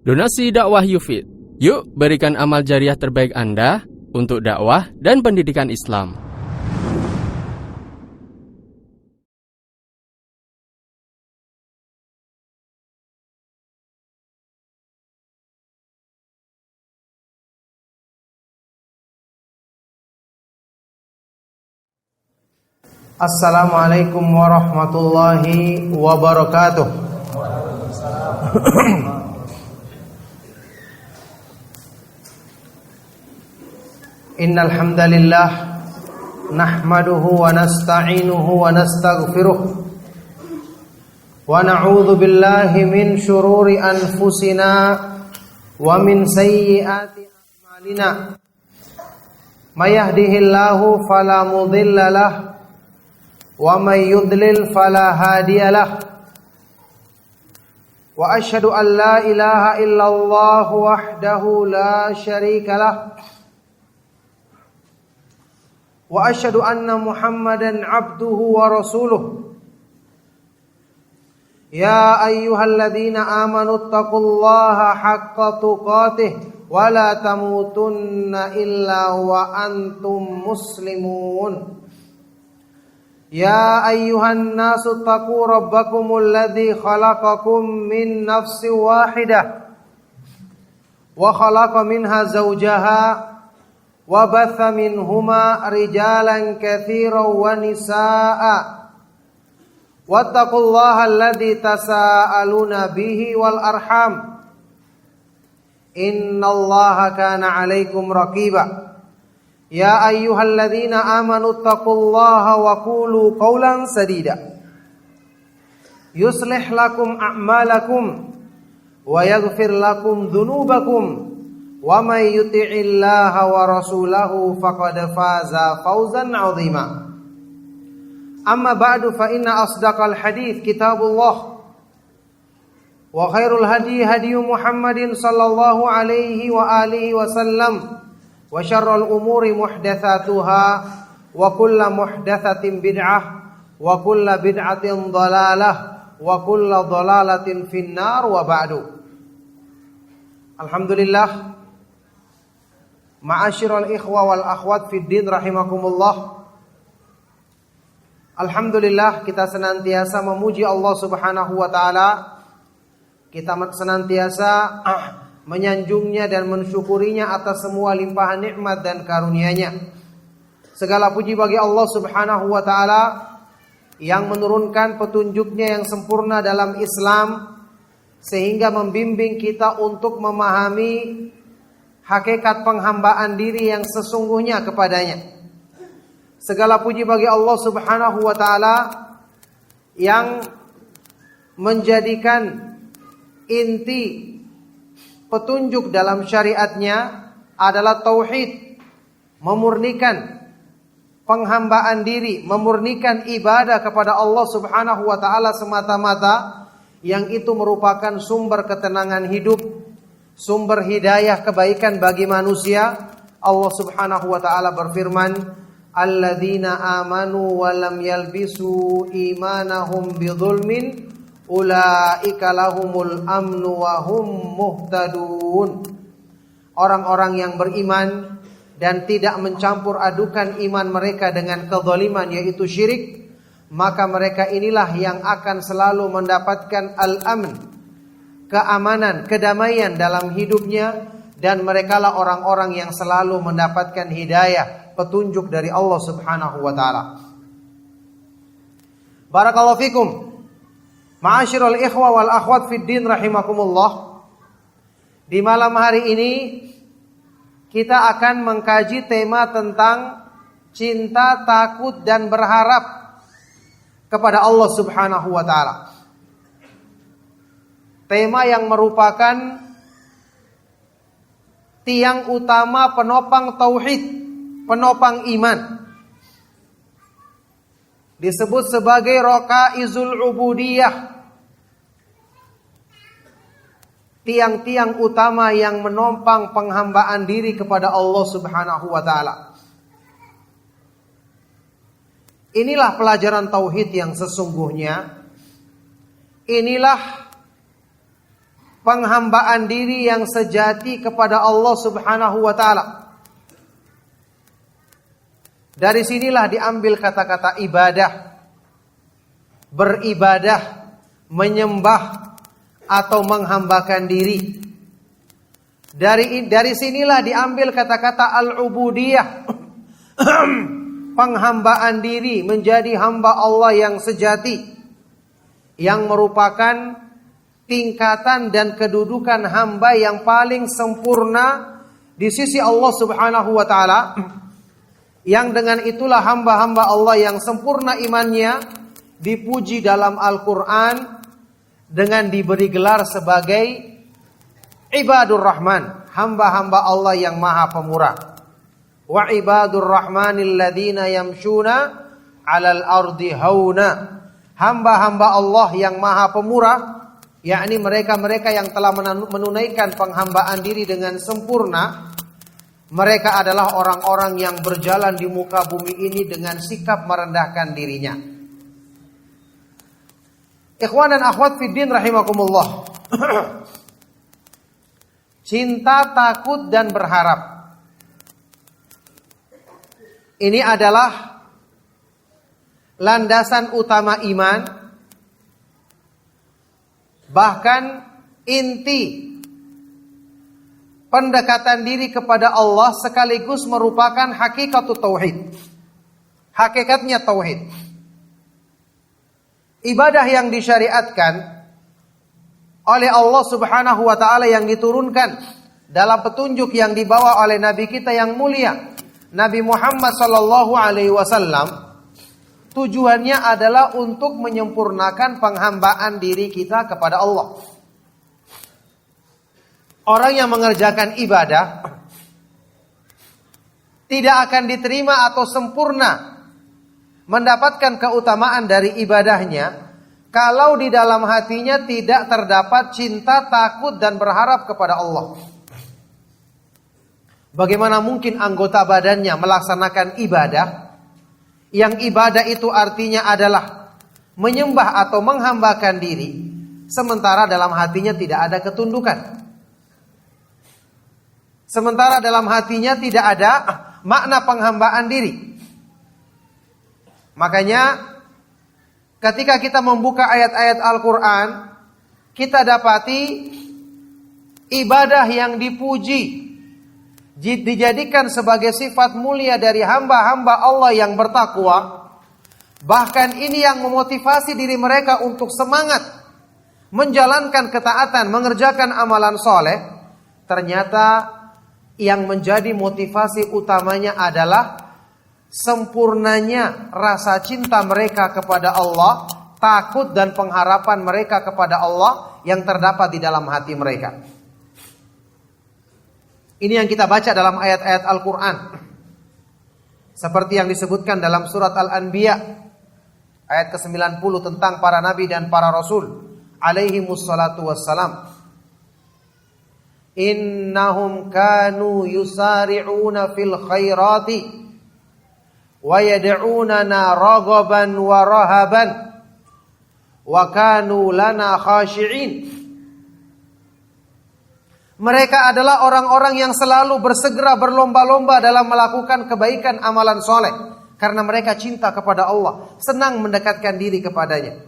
Donasi dakwah Yufid. Yuk berikan amal jariah terbaik Anda untuk dakwah dan pendidikan Islam. Assalamualaikum warahmatullahi wabarakatuh. Innal hamdalillah nahmaduhu wa nasta'inuhu wa nastaghfiruh wa na'udzu billahi min shururi anfusina wa min sayyiati a'malina. May yahdihillahu fala mudilla lahu wa may yudlil fala hadiya lahu. Wa asyhadu an la ilaha illallah wahdahu la syarika lahu. Wa asyhadu anna Muhammadan abduhu wa rasuluh. Ya ayyuhalladzina amanu taqullaha haqqa tuqatih wa la tamutunna illa wa antum muslimun. Ya ayyuhan nasu taqu rabbakumul ladzi khalaqakum min nafsin wahidah wa khalaqa minha zawjaha wa batha minhuma rijalan katsiran wa nisaa'a wattaqullaha alladzi tasaaluna bihi wal arham innallaha kana 'alaikum raqiba. Ya ayyuhalladzina amanu taqullaha wa qulu qawlan sadida yuslih lakum a'malakum wa yaghfir lakum dhunubakum wa may yuti'illaha wa rasulahu faqad faza fawzan 'azima. Amma ba'du fa inna asdaqal hadits kitabullah wa khairul hadi hadi Muhammadin sallallahu alaihi wa alihi wasallam wa syarrul umuri muhdatsatuha wa kullu muhdatsatin bid'ah wa kullu bid'atin dhalalah wa kullu dhalalatin finnar wa ba'du. Alhamdulillah, ma'asyiral ikhwa wal akhwat fid din rahimakumullah. Alhamdulillah, kita senantiasa memuji Allah Subhanahu wa taala. Kita senantiasa menyanjungnya dan mensyukurinya atas semua limpahan nikmat dan karunia-Nya. Segala puji bagi Allah Subhanahu wa taala yang menurunkan petunjuk-Nya yang sempurna dalam Islam sehingga membimbing kita untuk memahami hakikat penghambaan diri yang sesungguhnya kepadanya. Segala puji bagi Allah Subhanahu wa taala yang menjadikan inti petunjuk dalam syariatnya adalah tauhid, memurnikan penghambaan diri, memurnikan ibadah kepada Allah Subhanahu wa taala semata-mata, yang itu merupakan sumber ketenangan hidup, sumber hidayah kebaikan bagi manusia. Allah Subhanahu wa taala berfirman, alladzina amanu wa lam yalbisu imanahum bidzulmin ulaika lahumul amnu wa hum muhtadun. Orang-orang yang beriman dan tidak mencampur adukan iman mereka dengan kezaliman, yaitu syirik, maka mereka inilah yang akan selalu mendapatkan al-amn, keamanan, kedamaian dalam hidupnya, dan merekalah orang-orang yang selalu mendapatkan hidayah, petunjuk dari Allah Subhanahu wa taala. Barakallahu fikum. Ma'asyiral ikhwa wal akhwat fid din rahimakumullah. Di malam hari ini kita akan mengkaji tema tentang cinta, takut dan berharap kepada Allah Subhanahu wa taala. Tema yang merupakan tiang utama penopang tauhid, penopang iman. Disebut sebagai rakaizul ubudiyah, tiang-tiang utama yang menopang penghambaan diri kepada Allah Subhanahu wa taala. Inilah pelajaran tauhid yang sesungguhnya. Inilah penghambaan diri yang sejati kepada Allah Subhanahu wa taala. Dari sinilah diambil kata-kata ibadah, beribadah, menyembah atau menghambakan diri. Dari sinilah diambil kata-kata al-ubudiyah, penghambaan diri menjadi hamba Allah yang sejati, yang merupakan tingkatan dan kedudukan hamba yang paling sempurna di sisi Allah Subhanahu wa taala. Yang dengan itulah hamba-hamba Allah yang sempurna imannya dipuji dalam Al-Quran dengan diberi gelar sebagai Ibadur Rahman, hamba-hamba Allah yang maha pemurah. Wa ibadur rahmanil ladzina yamshuna 'alal ardi hauna. Hamba-hamba Allah yang maha pemurah, yakni mereka-mereka yang telah menunaikan penghambaan diri dengan sempurna. Mereka adalah orang-orang yang berjalan di muka bumi ini dengan sikap merendahkan dirinya. Ikhwan dan akhwat fiddin rahimakumullah. Cinta, takut dan berharap. Ini adalah landasan utama iman. Bahkan inti pendekatan diri kepada Allah sekaligus merupakan hakikat tauhid. Hakikatnya tauhid. Ibadah yang disyariatkan oleh Allah Subhanahu wa taala yang diturunkan dalam petunjuk yang dibawa oleh nabi kita yang mulia, Nabi Muhammad sallallahu alaihi wasallam, tujuannya adalah untuk menyempurnakan penghambaan diri kita kepada Allah. Orang yang mengerjakan ibadah tidak akan diterima atau sempurna mendapatkan keutamaan dari ibadahnya kalau di dalam hatinya tidak terdapat cinta, takut dan berharap kepada Allah. Bagaimana mungkin anggota badannya melaksanakan ibadah yang ibadah itu artinya adalah menyembah atau menghambakan diri, sementara dalam hatinya tidak ada ketundukan. Sementara dalam hatinya tidak ada makna penghambaan diri. Makanya ketika kita membuka ayat-ayat Al-Quran, kita dapati ibadah yang dipuji, dijadikan sebagai sifat mulia dari hamba-hamba Allah yang bertakwa. Bahkan ini yang memotivasi diri mereka untuk semangat menjalankan ketaatan, mengerjakan amalan soleh. Ternyata yang menjadi motivasi utamanya adalah sempurnanya rasa cinta mereka kepada Allah, takut dan pengharapan mereka kepada Allah yang terdapat di dalam hati mereka. Ini yang kita baca dalam ayat-ayat Al-Quran. Seperti yang disebutkan dalam surat Al-Anbiya ayat ke-90 tentang para nabi dan para rasul alaihimus salatu wassalam. Innahum kanu yusari'una fil khairati wa yad'unana raghaban wa rahaban wa kanu lana khashi'in. Mereka adalah orang-orang yang selalu bersegera berlomba-lomba dalam melakukan kebaikan amalan soleh karena mereka cinta kepada Allah, senang mendekatkan diri kepadanya.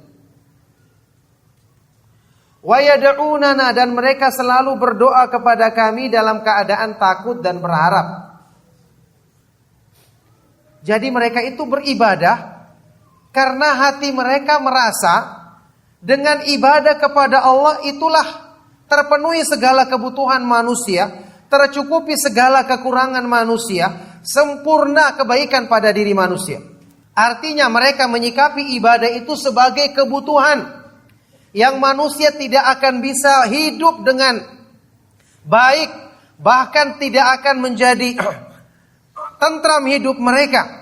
Wa yad'unana, dan mereka selalu berdoa kepada kami dalam keadaan takut dan berharap. Jadi mereka itu beribadah karena hati mereka merasa dengan ibadah kepada Allah itulah terpenuhi segala kebutuhan manusia, tercukupi segala kekurangan manusia, sempurna kebaikan pada diri manusia. Artinya mereka menyikapi ibadah itu sebagai kebutuhan yang manusia tidak akan bisa hidup dengan baik, bahkan tidak akan menjadi tentram hidup mereka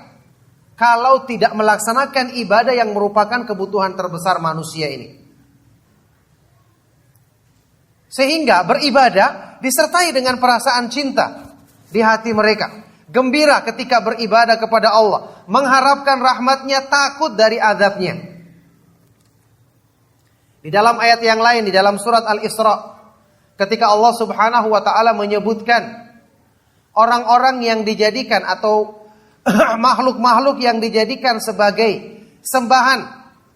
kalau tidak melaksanakan ibadah yang merupakan kebutuhan terbesar manusia ini. Sehingga beribadah disertai dengan perasaan cinta di hati mereka, gembira ketika beribadah kepada Allah, mengharapkan rahmatnya, takut dari azabnya. Di dalam ayat yang lain, di dalam surat Al-Isra ketika Allah Subhanahu wa taala menyebutkan orang-orang yang dijadikan atau makhluk-makhluk yang dijadikan sebagai sembahan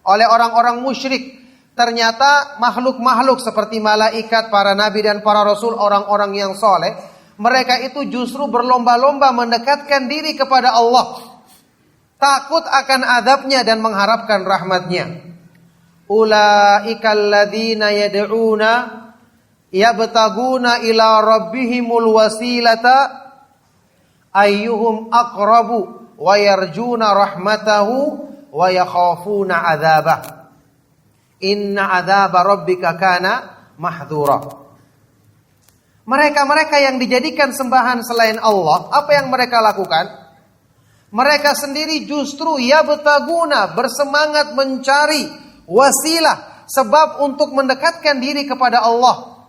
oleh orang-orang musyrik. Ternyata makhluk-makhluk seperti malaikat, para nabi dan para rasul, orang-orang yang soleh, mereka itu justru berlomba-lomba mendekatkan diri kepada Allah, takut akan azabnya dan mengharapkan rahmatnya. Ulaikal ladzina yad'una yabtaguna ila rabbihimul wasilata ayyuhum aqrabu wa yarjuna rahmatahu wa yakhafuna adzabah. Inna adzaba rabbika kana mahdhura. Mereka-mereka yang dijadikan sembahan selain Allah, apa yang mereka lakukan? Mereka sendiri justru yabtaguna, bersemangat mencari wasilah, sebab untuk mendekatkan diri kepada Allah.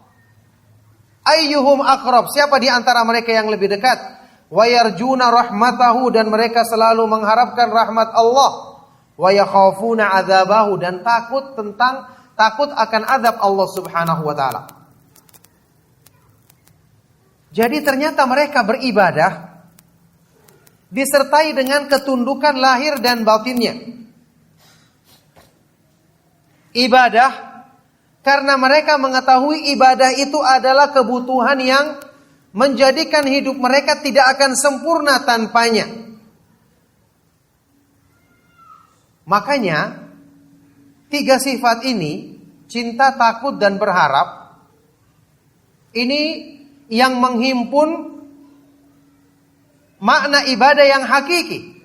Ayyuhum aqrab, siapa di antara mereka yang lebih dekat? Wa yarjuna rahmatahu, dan mereka selalu mengharapkan rahmat Allah. Wa yakhafuna adzabahu, dan takut akan azab Allah Subhanahu wa taala. Jadi ternyata mereka beribadah disertai dengan ketundukan lahir dan batinnya. Ibadah karena mereka mengetahui ibadah itu adalah kebutuhan yang menjadikan hidup mereka tidak akan sempurna tanpanya. Makanya 3 sifat ini, cinta, takut, dan berharap, ini yang menghimpun makna ibadah yang hakiki.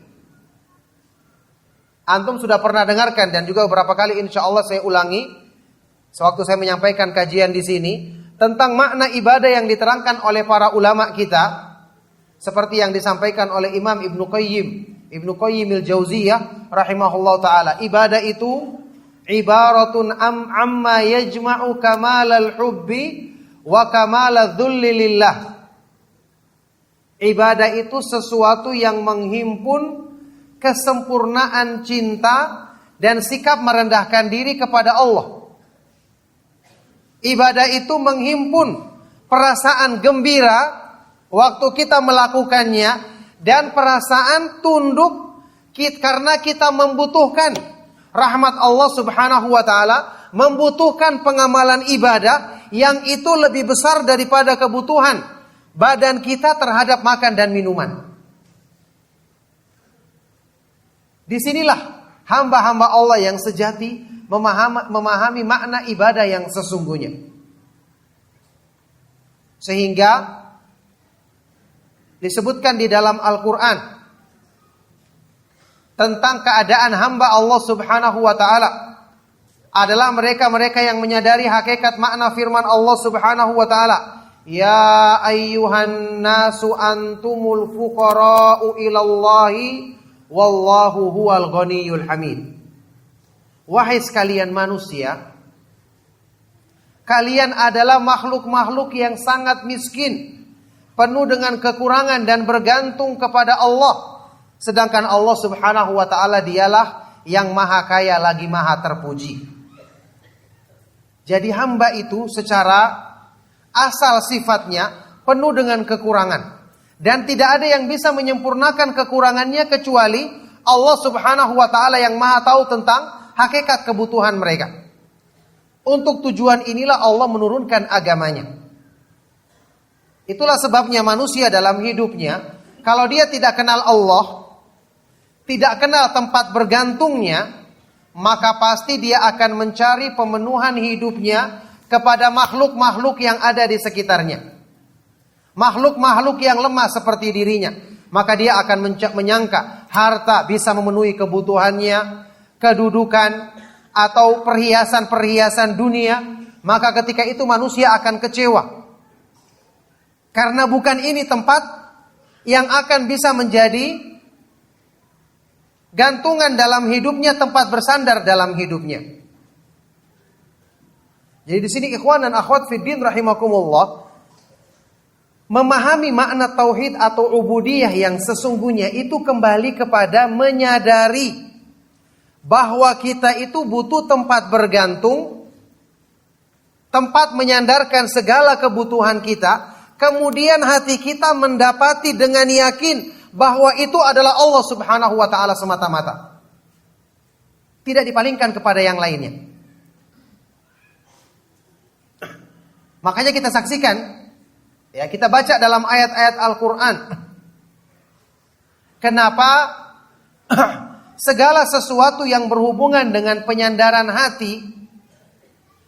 Antum sudah pernah dengarkan dan juga beberapa kali insya Allah saya ulangi sewaktu saya menyampaikan kajian di sini tentang makna ibadah yang diterangkan oleh para ulama kita, seperti yang disampaikan oleh Imam Ibnu Qayyim al-Jauziyah rahimahullah taala. Ibadah itu ibaratun amma yajma'u kamalal hubbi wa kamalal dhulli lillah. Ibadah itu sesuatu yang menghimpun kesempurnaan cinta dan sikap merendahkan diri kepada Allah. Ibadah itu menghimpun perasaan gembira waktu kita melakukannya dan perasaan tunduk karena kita membutuhkan rahmat Allah Subhanahu wa taala, membutuhkan pengamalan ibadah yang itu lebih besar daripada kebutuhan badan kita terhadap makan dan minuman. Disinilah hamba-hamba Allah yang sejati memahami makna ibadah yang sesungguhnya. Sehingga disebutkan di dalam Al-Quran tentang keadaan hamba Allah Subhanahu wa ta'ala adalah mereka-mereka yang menyadari hakikat makna firman Allah Subhanahu wa ta'ala. Ya ayyuhan nasu antumul fuqara'u ilallahi wallahu huwal ghaniyul hamid. Wahai sekalian manusia, kalian adalah makhluk-makhluk yang sangat miskin, penuh dengan kekurangan dan bergantung kepada Allah. Sedangkan Allah Subhanahu wa ta'ala dialah yang maha kaya lagi maha terpuji. Jadi hamba itu secara asal sifatnya penuh dengan kekurangan. Dan tidak ada yang bisa menyempurnakan kekurangannya kecuali Allah Subhanahu wa ta'ala yang maha tahu tentang hakikat kebutuhan mereka. Untuk tujuan inilah Allah menurunkan agamanya. Itulah sebabnya manusia dalam hidupnya, kalau dia tidak kenal Allah, tidak kenal tempat bergantungnya, maka pasti dia akan mencari pemenuhan hidupnya kepada makhluk-makhluk yang ada di sekitarnya. Makhluk-makhluk yang lemah seperti dirinya. Maka dia akan menyangka harta bisa memenuhi kebutuhannya, kedudukan, atau perhiasan-perhiasan dunia. Maka ketika itu manusia akan kecewa. Karena bukan ini tempat yang akan bisa menjadi gantungan dalam hidupnya, tempat bersandar dalam hidupnya. Jadi di sini ikhwan dan akhwat fiddin rahimakumullah, memahami makna tauhid atau ubudiyah yang sesungguhnya itu kembali kepada menyadari bahwa kita itu butuh tempat bergantung tempat menyandarkan segala kebutuhan kita, kemudian hati kita mendapati dengan yakin bahwa itu adalah Allah Subhanahu wa taala semata-mata. Tidak dipalingkan kepada yang lainnya. Makanya kita saksikan, ya, kita baca dalam ayat-ayat Al-Qur'an. Kenapa segala sesuatu yang berhubungan dengan penyandaran hati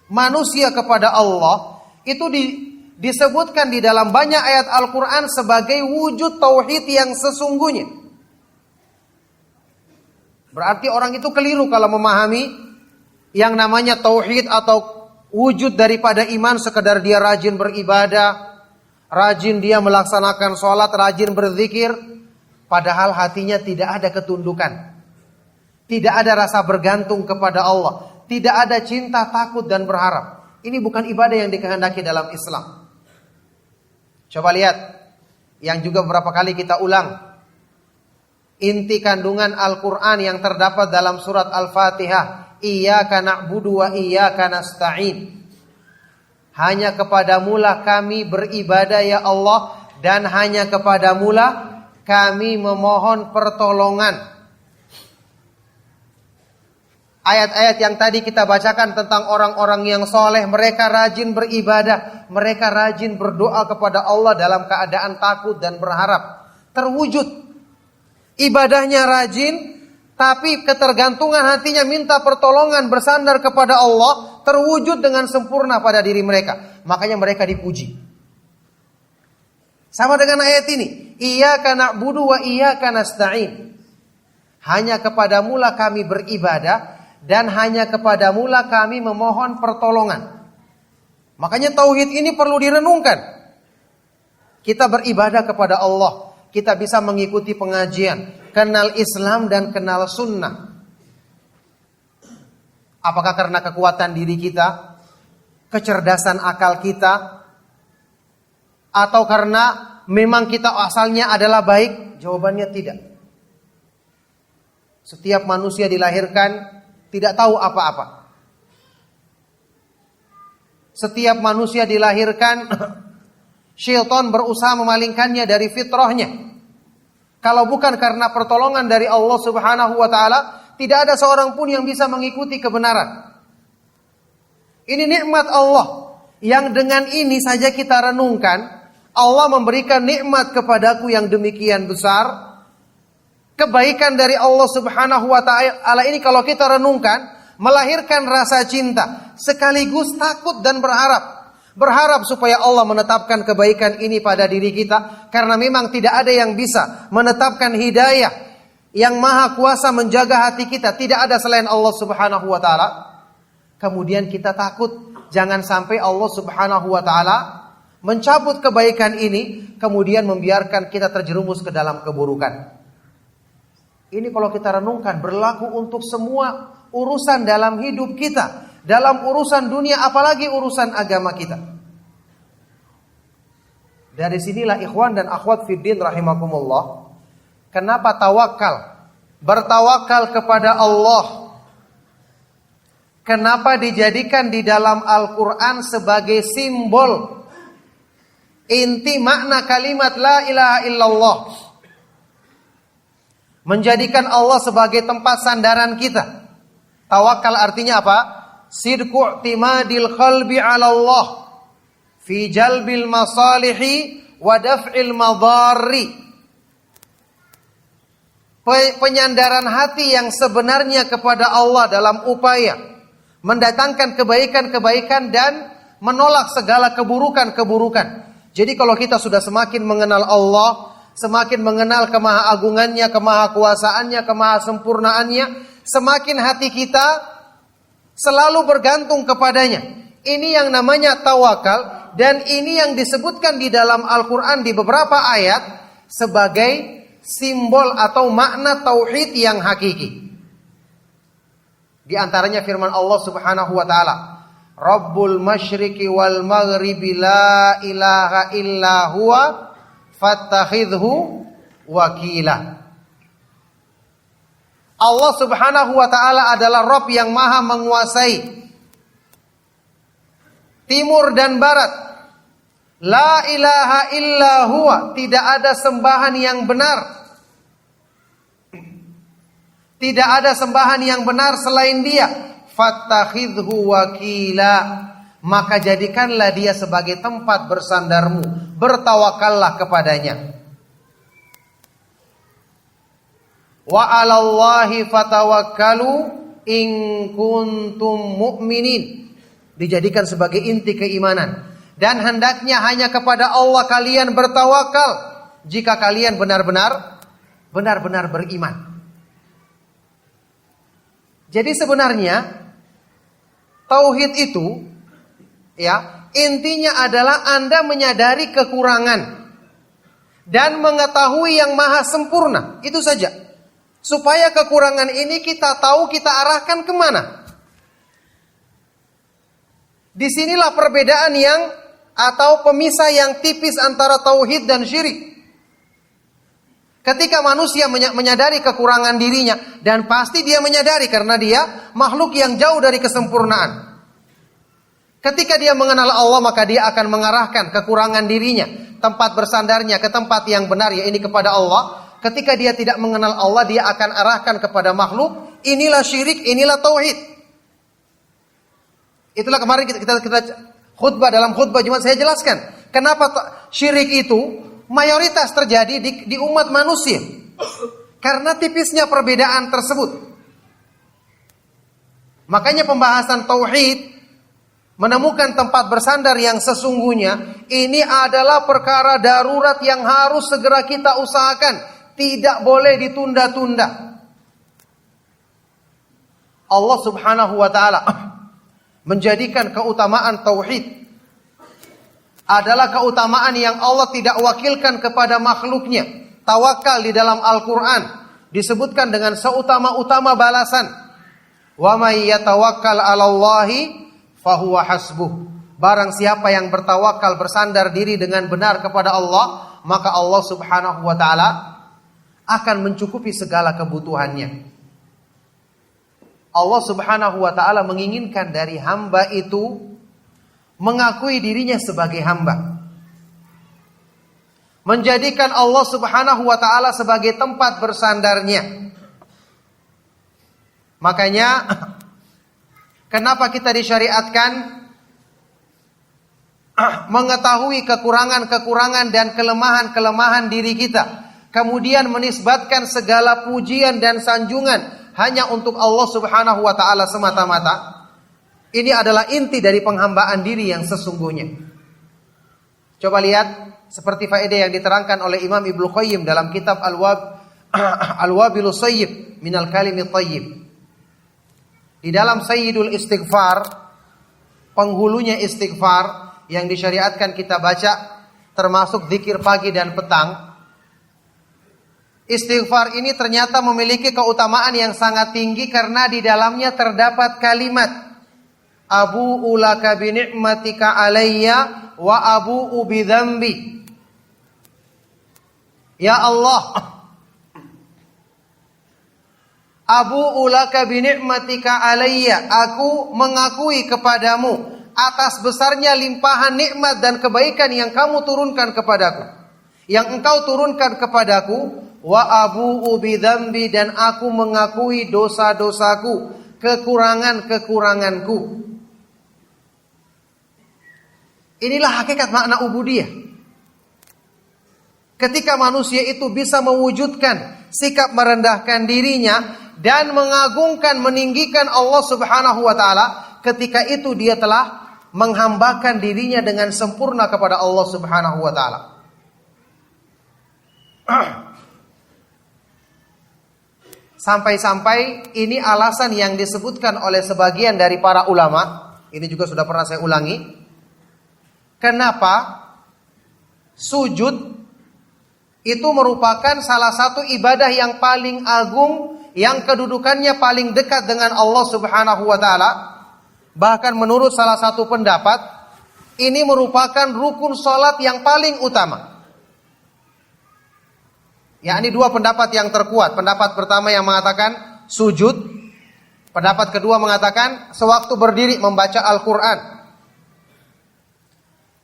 manusia kepada Allah itu disebutkan di dalam banyak ayat Al-Quran sebagai wujud tauhid yang sesungguhnya. Berarti orang itu keliru kalau memahami yang namanya tauhid atau wujud daripada iman sekedar dia rajin beribadah, rajin dia melaksanakan sholat, rajin berzikir, padahal hatinya tidak ada ketundukan, tidak ada rasa bergantung kepada Allah, tidak ada cinta, takut dan berharap. Ini bukan ibadah yang dikehendaki dalam Islam. Coba lihat, yang juga beberapa kali kita ulang, inti kandungan Al-Quran yang terdapat dalam surat Al-Fatihah. Iyyaka na'budu wa iyyaka nasta'in. Hanya kepadamulah kami beribadah ya Allah, dan hanya kepadamulah kami memohon pertolongan. Ayat-ayat yang tadi kita bacakan tentang orang-orang yang soleh, mereka rajin beribadah, mereka rajin berdoa kepada Allah dalam keadaan takut dan berharap. Terwujud ibadahnya rajin, tapi ketergantungan hatinya minta pertolongan bersandar kepada Allah terwujud dengan sempurna pada diri mereka. Makanya mereka dipuji. Sama dengan ayat ini, Iyyaka na'budu wa iyyaka nasta'in. Hanya kepadamulah kami beribadah, dan hanya kepadamulah kami memohon pertolongan. Makanya tauhid ini perlu direnungkan. Kita beribadah kepada Allah, kita bisa mengikuti pengajian, kenal Islam dan kenal sunnah. Apakah karena kekuatan diri kita, kecerdasan akal kita, atau karena memang kita asalnya adalah baik? Jawabannya tidak. Setiap manusia dilahirkan tidak tahu apa-apa. Setiap manusia dilahirkan syaitan berusaha memalingkannya dari fitrahnya. Kalau bukan karena pertolongan dari Allah Subhanahu wa taala, tidak ada seorang pun yang bisa mengikuti kebenaran. Ini nikmat Allah yang dengan ini saja kita renungkan. Allah memberikan nikmat kepadaku yang demikian besar. Kebaikan dari Allah Subhanahu wa taala ini kalau kita renungkan, melahirkan rasa cinta sekaligus takut dan berharap. Berharap supaya Allah menetapkan kebaikan ini pada diri kita, karena memang tidak ada yang bisa menetapkan hidayah. Yang maha kuasa menjaga hati kita tidak ada selain Allah Subhanahu wa taala. Kemudian kita takut jangan sampai Allah Subhanahu wa taala mencabut kebaikan ini, kemudian membiarkan kita terjerumus ke dalam keburukan. Ini kalau kita renungkan berlaku untuk semua urusan dalam hidup kita, dalam urusan dunia, apalagi urusan agama kita. Dari sinilah ikhwan dan akhwat fiddin rahimakumullah, kenapa tawakal, bertawakal kepada Allah, kenapa dijadikan di dalam Al-Quran sebagai simbol inti makna kalimat la ilaha illallah. Menjadikan Allah sebagai tempat sandaran kita. Tawakal artinya apa? Sidqu i'timadil qalbi 'ala Allah fi jalbil masalihi wa daf'il madharri. Penyandaran hati yang sebenarnya kepada Allah dalam upaya mendatangkan kebaikan-kebaikan dan menolak segala keburukan-keburukan. Jadi kalau kita sudah semakin mengenal Allah, semakin mengenal kemahaagungannya, kemahakuasaannya, kemahasempurnaannya, semakin hati kita selalu bergantung kepadanya. Ini yang namanya tawakal, dan ini yang disebutkan di dalam Al-Quran di beberapa ayat sebagai simbol atau makna tauhid yang hakiki. Di antaranya firman Allah Subhanahu wa taala, Rabbul masyriqi wal maghribi la ilaha illa huwa fattakhidhu wakila. Allah Subhanahu wa taala adalah Rabb yang maha menguasai timur dan barat. La ilaha illa huwa, tidak ada sembahan yang benar. Tidak ada sembahan yang benar selain Dia. Fattakhidhu wakila, maka jadikanlah Dia sebagai tempat bersandarmu, bertawakallah kepadanya. Wa 'alallahi fatawakkalu in kuntum mu'minin, dijadikan sebagai inti keimanan. Dan hendaknya hanya kepada Allah kalian bertawakal jika kalian benar-benar beriman. Jadi sebenarnya tauhid itu, ya, intinya adalah Anda menyadari kekurangan dan mengetahui yang maha sempurna. Itu saja. Supaya kekurangan ini kita tahu kita arahkan kemana. Disinilah perbedaan atau pemisah yang tipis antara tauhid dan syirik. Ketika manusia menyadari kekurangan dirinya, dan pasti dia menyadari karena dia makhluk yang jauh dari kesempurnaan. Ketika dia mengenal Allah, maka dia akan mengarahkan kekurangan dirinya, tempat bersandarnya ke tempat yang benar, yaitu kepada Allah. Ketika dia tidak mengenal Allah, dia akan arahkan kepada makhluk. Inilah syirik, inilah tauhid. Itulah kemarin kita khutbah, dalam khutbah Jumat saya jelaskan kenapa syirik itu mayoritas terjadi di umat manusia. Karena tipisnya perbedaan tersebut. Makanya pembahasan tauhid, menemukan tempat bersandar yang sesungguhnya, ini adalah perkara darurat yang harus segera kita usahakan. Tidak boleh ditunda-tunda. Allah Subhanahu wa ta'ala menjadikan keutamaan tauhid adalah keutamaan yang Allah tidak wakilkan kepada makhluknya. Tawakal di dalam Al-Quran disebutkan dengan seutama-utama balasan. Wa may yatawakkal 'alallahi fahuwa hasbuh. Barang siapa yang bertawakal, bersandar diri dengan benar kepada Allah, maka Allah Subhanahu wa ta'ala akan mencukupi segala kebutuhannya. Allah Subhanahu wa ta'ala menginginkan dari hamba itu mengakui dirinya sebagai hamba. Menjadikan Allah Subhanahu wa ta'ala sebagai tempat bersandarnya. Makanya kenapa kita disyariatkan mengetahui kekurangan-kekurangan dan kelemahan-kelemahan diri kita, kemudian menisbatkan segala pujian dan sanjungan hanya untuk Allah Subhanahu wa ta'ala semata-mata. Ini adalah inti dari penghambaan diri yang sesungguhnya. Coba lihat seperti faedah yang diterangkan oleh Imam Ibnu Qayyim dalam kitab Al-Wabilus Sayyib minal Kalimit Thayyib. Di dalam Sayyidul Istighfar, penghulunya istighfar yang disyariatkan kita baca, termasuk zikir pagi dan petang. Istighfar ini ternyata memiliki keutamaan yang sangat tinggi karena di dalamnya terdapat kalimat Abu'u laka bi ni'matika alayya wa abu'u bi dzambi. Ya Allah, Abu'u laka bi ni'matika alayya, aku mengakui kepadamu atas besarnya limpahan nikmat dan kebaikan yang kamu turunkan kepadaku, yang engkau turunkan kepadaku. Wa abu'u bi dzambi, dan aku mengakui dosa-dosaku, kekurangan-kekuranganku. Inilah hakikat makna ubudiyah. Ketika manusia itu bisa mewujudkan sikap merendahkan dirinya dan mengagungkan, meninggikan Allah Subhanahu wa ta'ala, ketika itu dia telah menghambakan dirinya dengan sempurna kepada Allah Subhanahu wa ta'ala. Sampai-sampai ini alasan yang disebutkan oleh sebagian dari para ulama. Ini juga sudah pernah saya ulangi. Kenapa sujud itu merupakan salah satu ibadah yang paling agung, yang kedudukannya paling dekat dengan Allah Subhanahu wa ta'ala. Bahkan menurut salah satu pendapat, ini merupakan rukun salat yang paling utama. Ini dua pendapat yang terkuat. Pendapat pertama yang mengatakan sujud. Pendapat kedua mengatakan sewaktu berdiri membaca Al-Quran.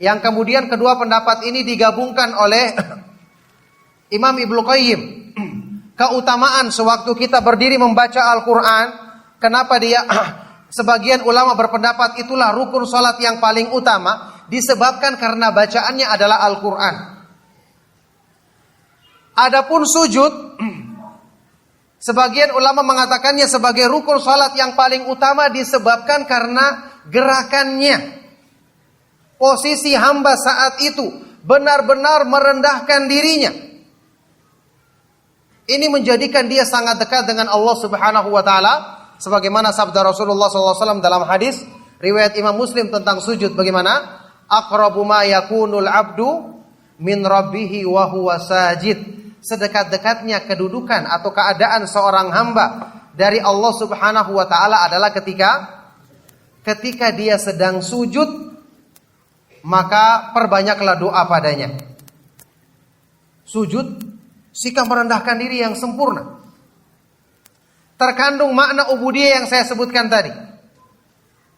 Yang kemudian kedua pendapat ini digabungkan oleh Imam Ibnu Qayyim. Keutamaan sewaktu kita berdiri membaca Al-Quran. Kenapa dia sebagian ulama berpendapat itulah rukun salat yang paling utama, disebabkan karena bacaannya adalah Al-Quran. Adapun sujud, sebagian ulama mengatakannya sebagai rukun salat yang paling utama disebabkan karena gerakannya. Posisi hamba saat itu benar-benar merendahkan dirinya. Ini menjadikan dia sangat dekat dengan Allah Subhanahu wa taala, sebagaimana sabda Rasulullah SAW dalam hadis riwayat Imam Muslim tentang sujud, bagaimana? Aqrabu ma yakunul abdu min rabbih wa huwa sajid. Sedekat-dekatnya kedudukan atau keadaan seorang hamba dari Allah Subhanahu wa taala adalah ketika dia sedang sujud, maka perbanyaklah doa padanya. Sujud, sikap merendahkan diri yang sempurna. Terkandung makna ubudiyah yang saya sebutkan tadi.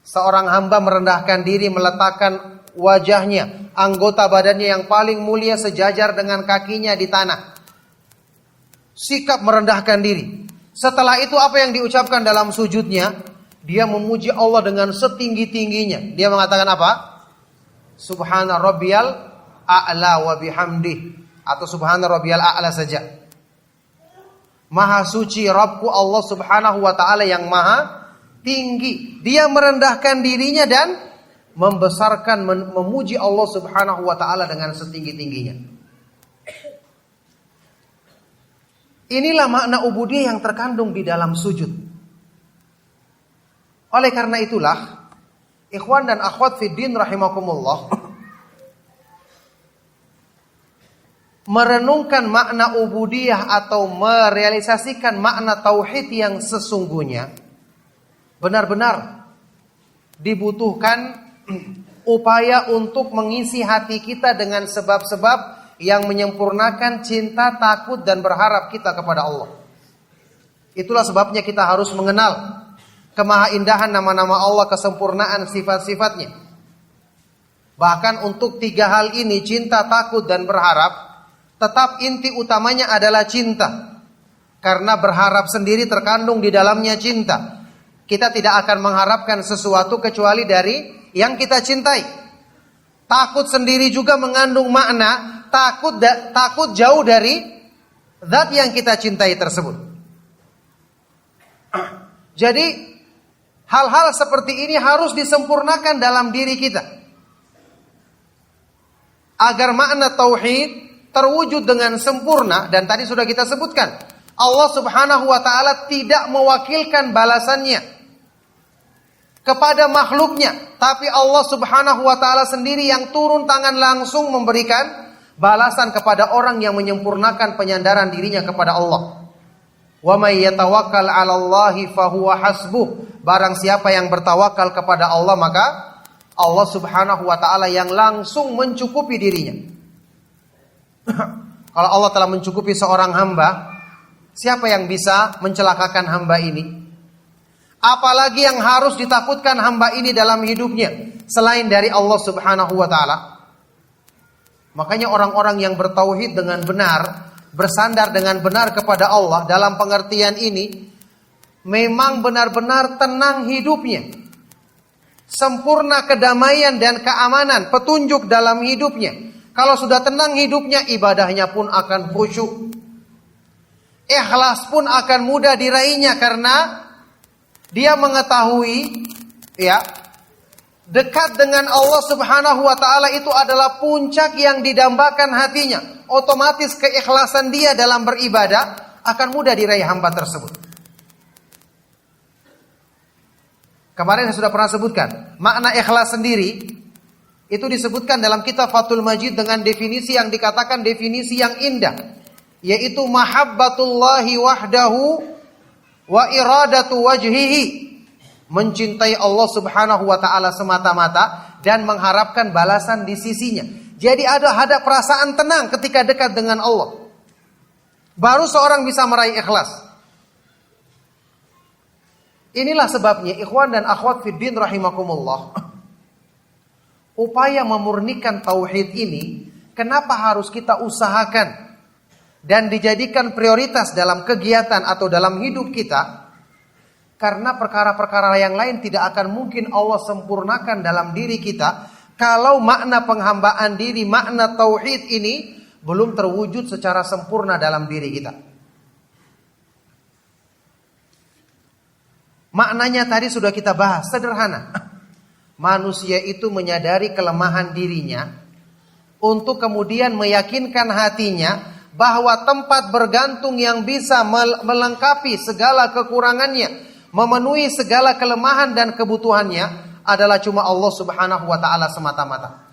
Seorang hamba merendahkan diri, meletakkan wajahnya, anggota badannya yang paling mulia sejajar dengan kakinya di tanah. Sikap merendahkan diri. Setelah itu apa yang diucapkan dalam sujudnya? Dia memuji Allah dengan setinggi-tingginya. Dia mengatakan apa? Subhana rabbiyal a'la wa bihamdih. Atau subhana rabbiyal a'la saja. Maha suci Rabbku Allah Subhanahu wa ta'ala yang maha tinggi. Dia merendahkan dirinya dan membesarkan, memuji Allah Subhanahu wa ta'ala dengan setinggi-tingginya. Inilah makna ubudiyah yang terkandung di dalam sujud. Oleh karena itulah, ikhwan dan akhwat fiddin rahimakumullah, merenungkan makna ubudiyah atau merealisasikan makna tauhid yang sesungguhnya, benar-benar dibutuhkan upaya untuk mengisi hati kita dengan sebab-sebab yang menyempurnakan cinta, takut, dan berharap kita kepada Allah. Itulah sebabnya kita harus mengenal kemahaindahan nama-nama Allah, kesempurnaan sifat-sifatnya. Bahkan untuk 3 hal ini, cinta, takut, dan berharap, tetap inti utamanya adalah cinta. Karena berharap sendiri terkandung di dalamnya cinta. Kita tidak akan mengharapkan sesuatu kecuali dari yang kita cintai. Takut sendiri juga mengandung makna takut jauh dari zat yang kita cintai tersebut. Jadi hal-hal seperti ini harus disempurnakan dalam diri kita agar makna tauhid terwujud dengan sempurna. Dan tadi sudah kita sebutkan, Allah Subhanahu wa ta'ala tidak mewakilkan balasannya kepada makhluknya, tapi Allah Subhanahu wa ta'ala sendiri yang turun tangan langsung memberikan balasan kepada orang yang menyempurnakan penyandaran dirinya kepada Allah. Wa may yatawakkal 'alallahi fahuwa hasbuh. Barang siapa yang bertawakal kepada Allah, maka Allah Subhanahu wa taala yang langsung mencukupi dirinya. Kalau Allah telah mencukupi seorang hamba, siapa yang bisa mencelakakan hamba ini? Apalagi yang harus ditakutkan hamba ini dalam hidupnya selain dari Allah Subhanahu wa taala? Makanya orang-orang yang bertauhid dengan benar, bersandar dengan benar kepada Allah dalam pengertian ini, memang benar-benar tenang hidupnya. Sempurna kedamaian dan keamanan, petunjuk dalam hidupnya. Kalau sudah tenang hidupnya, ibadahnya pun akan khusyuk. Ikhlas pun akan mudah diraihnya karena dia mengetahui dekat dengan Allah Subhanahu wa ta'ala itu adalah puncak yang didambakan hatinya. Otomatis keikhlasan dia dalam beribadah akan mudah diraih hamba tersebut. Kemarin saya sudah pernah sebutkan, makna ikhlas sendiri itu disebutkan dalam kitab Fathul Majid dengan definisi yang dikatakan definisi yang indah, yaitu mahabbatullahi wahdahu wa iradatu wajhihi. Mencintai Allah Subhanahu wa ta'ala semata-mata dan mengharapkan balasan di sisinya. Jadi ada perasaan tenang ketika dekat dengan Allah. Baru seorang bisa meraih ikhlas. Inilah sebabnya ikhwan dan akhwat fiddin rahimakumullah, upaya memurnikan tauhid ini, kenapa harus kita usahakan dan dijadikan prioritas dalam kegiatan atau dalam hidup kita? Karena perkara-perkara yang lain tidak akan mungkin Allah sempurnakan dalam diri kita kalau makna penghambaan diri, makna tauhid ini belum terwujud secara sempurna dalam diri kita. Maknanya tadi sudah kita bahas, sederhana. Manusia itu menyadari kelemahan dirinya untuk kemudian meyakinkan hatinya bahwa tempat bergantung yang bisa melengkapi segala kekurangannya, memenuhi segala kelemahan dan kebutuhannya adalah cuma Allah Subhanahu wa taala semata-mata.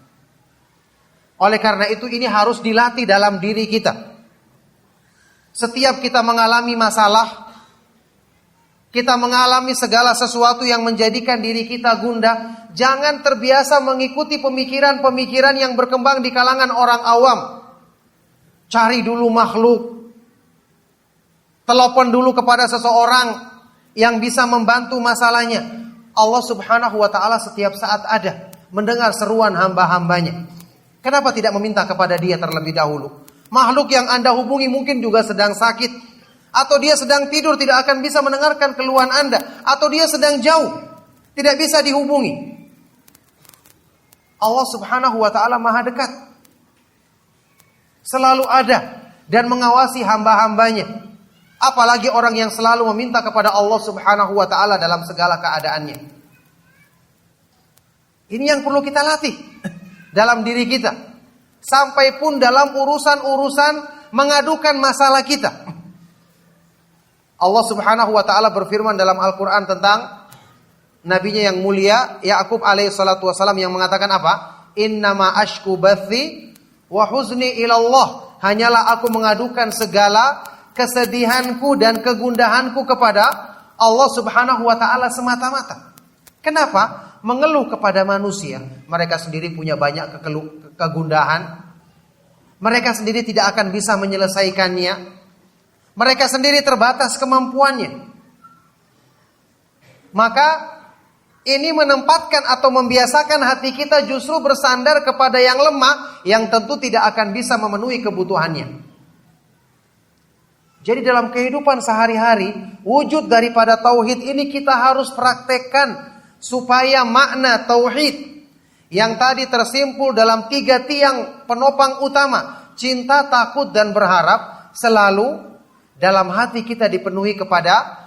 Oleh karena itu ini harus dilatih dalam diri kita. Setiap kita mengalami masalah, kita mengalami segala sesuatu yang menjadikan diri kita gundah, jangan terbiasa mengikuti pemikiran-pemikiran yang berkembang di kalangan orang awam. Cari dulu makhluk. Telepon dulu kepada seseorang yang bisa membantu masalahnya. Allah Subhanahu wa taala setiap saat ada mendengar seruan hamba-hambanya. Kenapa tidak meminta kepada dia terlebih dahulu? Makhluk yang Anda hubungi mungkin juga sedang sakit, atau dia sedang tidur tidak akan bisa mendengarkan keluhan Anda, atau dia sedang jauh tidak bisa dihubungi. Allah Subhanahu wa taala Maha dekat, selalu ada dan mengawasi hamba-hambanya. Apalagi orang yang selalu meminta kepada Allah Subhanahu wa taala dalam segala keadaannya. Ini yang perlu kita latih dalam diri kita. Sampai pun dalam urusan-urusan mengadukan masalah kita. Allah Subhanahu wa taala berfirman dalam Al-Qur'an tentang nabinya yang mulia Ya'qub alaihi salatu wasallam yang mengatakan apa? Innama ashku bathi wa huzni ila Allah. Hanyalah aku mengadukan segala kesedihanku dan kegundahanku kepada Allah Subhanahu wa taala semata-mata. Kenapa? Mengeluh kepada manusia. Mereka sendiri punya banyak kegundahan. Mereka sendiri tidak akan bisa menyelesaikannya. Mereka sendiri terbatas kemampuannya. Maka ini menempatkan atau membiasakan hati kita justru bersandar kepada yang lemah, yang tentu tidak akan bisa memenuhi kebutuhannya. Jadi dalam kehidupan sehari-hari, wujud daripada tauhid ini kita harus praktekkan supaya makna tauhid yang tadi tersimpul dalam 3 tiang penopang utama, cinta, takut, dan berharap, selalu dalam hati kita dipenuhi kepada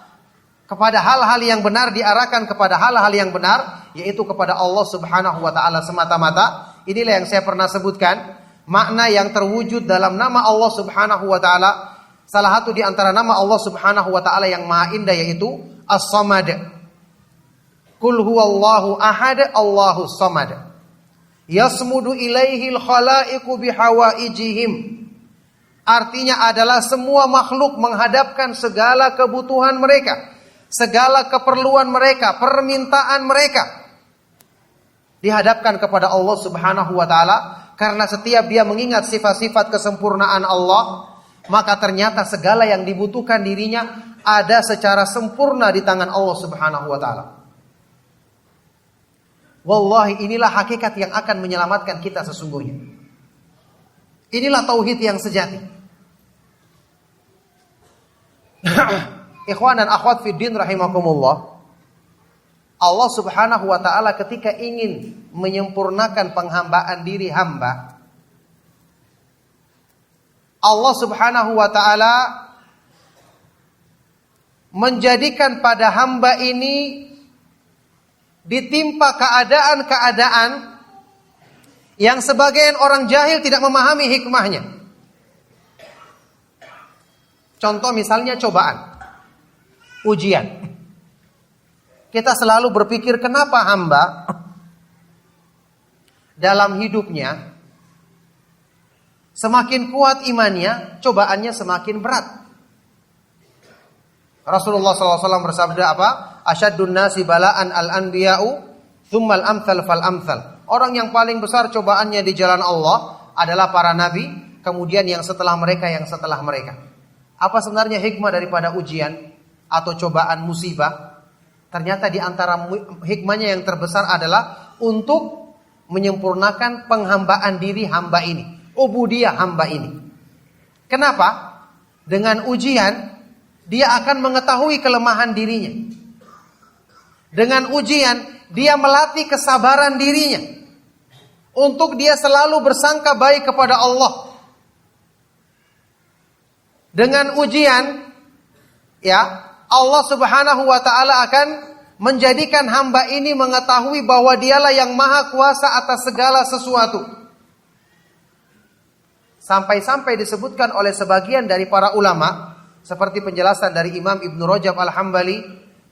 hal-hal yang benar, diarahkan kepada hal-hal yang benar, yaitu kepada Allah Subhanahu wa taala semata-mata. Inilah yang saya pernah sebutkan, makna yang terwujud dalam nama Allah Subhanahu wa taala. Salah satu di antara nama Allah Subhanahu wa taala yang maha indah yaitu As-Samad. Qul huwallahu ahad, Allahus samad. Yasmudu ilaihil khalaiqu bihawaijihim. Artinya adalah semua makhluk menghadapkan segala kebutuhan mereka, segala keperluan mereka, permintaan mereka dihadapkan kepada Allah Subhanahu wa taala, karena setiap dia mengingat sifat-sifat kesempurnaan Allah, maka ternyata segala yang dibutuhkan dirinya ada secara sempurna di tangan Allah Subhanahu wa taala. Wallahi, inilah hakikat yang akan menyelamatkan kita sesungguhnya. Inilah tauhid yang sejati. Ikhwan dan akhwat fiddin rahimakumullah. Allah Subhanahu wa taala ketika ingin menyempurnakan penghambaan diri hamba, Allah Subhanahu wa taala menjadikan pada hamba ini ditimpa keadaan-keadaan yang sebagian orang jahil tidak memahami hikmahnya. Contoh misalnya cobaan, ujian. Kita selalu berpikir kenapa hamba dalam hidupnya semakin kuat imannya, cobaannya semakin berat. Rasulullah SAW bersabda apa? Asyaddun nasi bala'an al-anbiya'u thummal amthal fal amthal. Orang yang paling besar cobaannya di jalan Allah adalah para nabi, kemudian yang setelah mereka, yang setelah mereka. Apa sebenarnya hikmah daripada ujian atau cobaan musibah? Ternyata di antara hikmahnya yang terbesar adalah untuk menyempurnakan penghambaan diri hamba ini, ubudiyah hamba ini. Kenapa? Dengan ujian dia akan mengetahui kelemahan dirinya. Dengan ujian dia melatih kesabaran dirinya untuk dia selalu bersangka baik kepada Allah. Dengan ujian, ya, Allah Subhanahu wa taala akan menjadikan hamba ini mengetahui bahwa dialah yang maha kuasa atas segala sesuatu. Sampai-sampai disebutkan oleh sebagian dari para ulama, seperti penjelasan dari Imam Ibn Rajab Al-Hambali,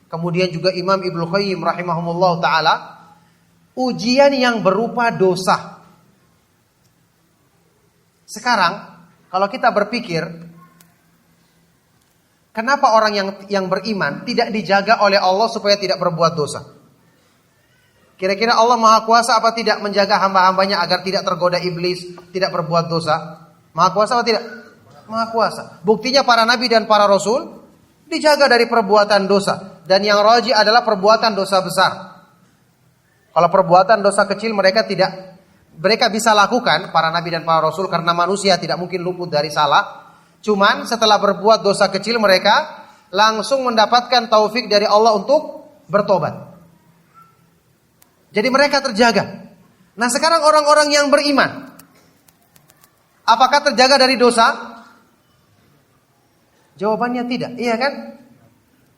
kemudian juga Imam Ibnu Qayyim rahimahumullah ta'ala, ujian yang berupa dosa. Sekarang, kalau kita berpikir, kenapa orang yang beriman tidak dijaga oleh Allah supaya tidak berbuat dosa? Kira-kira Allah Maha Kuasa apa tidak menjaga hamba-hambanya agar tidak tergoda iblis, tidak berbuat dosa? Maha Kuasa apa tidak? Maha Kuasa. Buktinya para nabi dan para rasul dijaga dari perbuatan dosa. Dan yang rajih adalah perbuatan dosa besar. Kalau perbuatan dosa kecil mereka bisa lakukan, para nabi dan para rasul, karena manusia tidak mungkin luput dari salah. Cuman setelah berbuat dosa kecil mereka langsung mendapatkan taufik dari Allah untuk bertobat. Jadi mereka terjaga. Nah sekarang orang-orang yang beriman, apakah terjaga dari dosa? Jawabannya tidak, iya kan?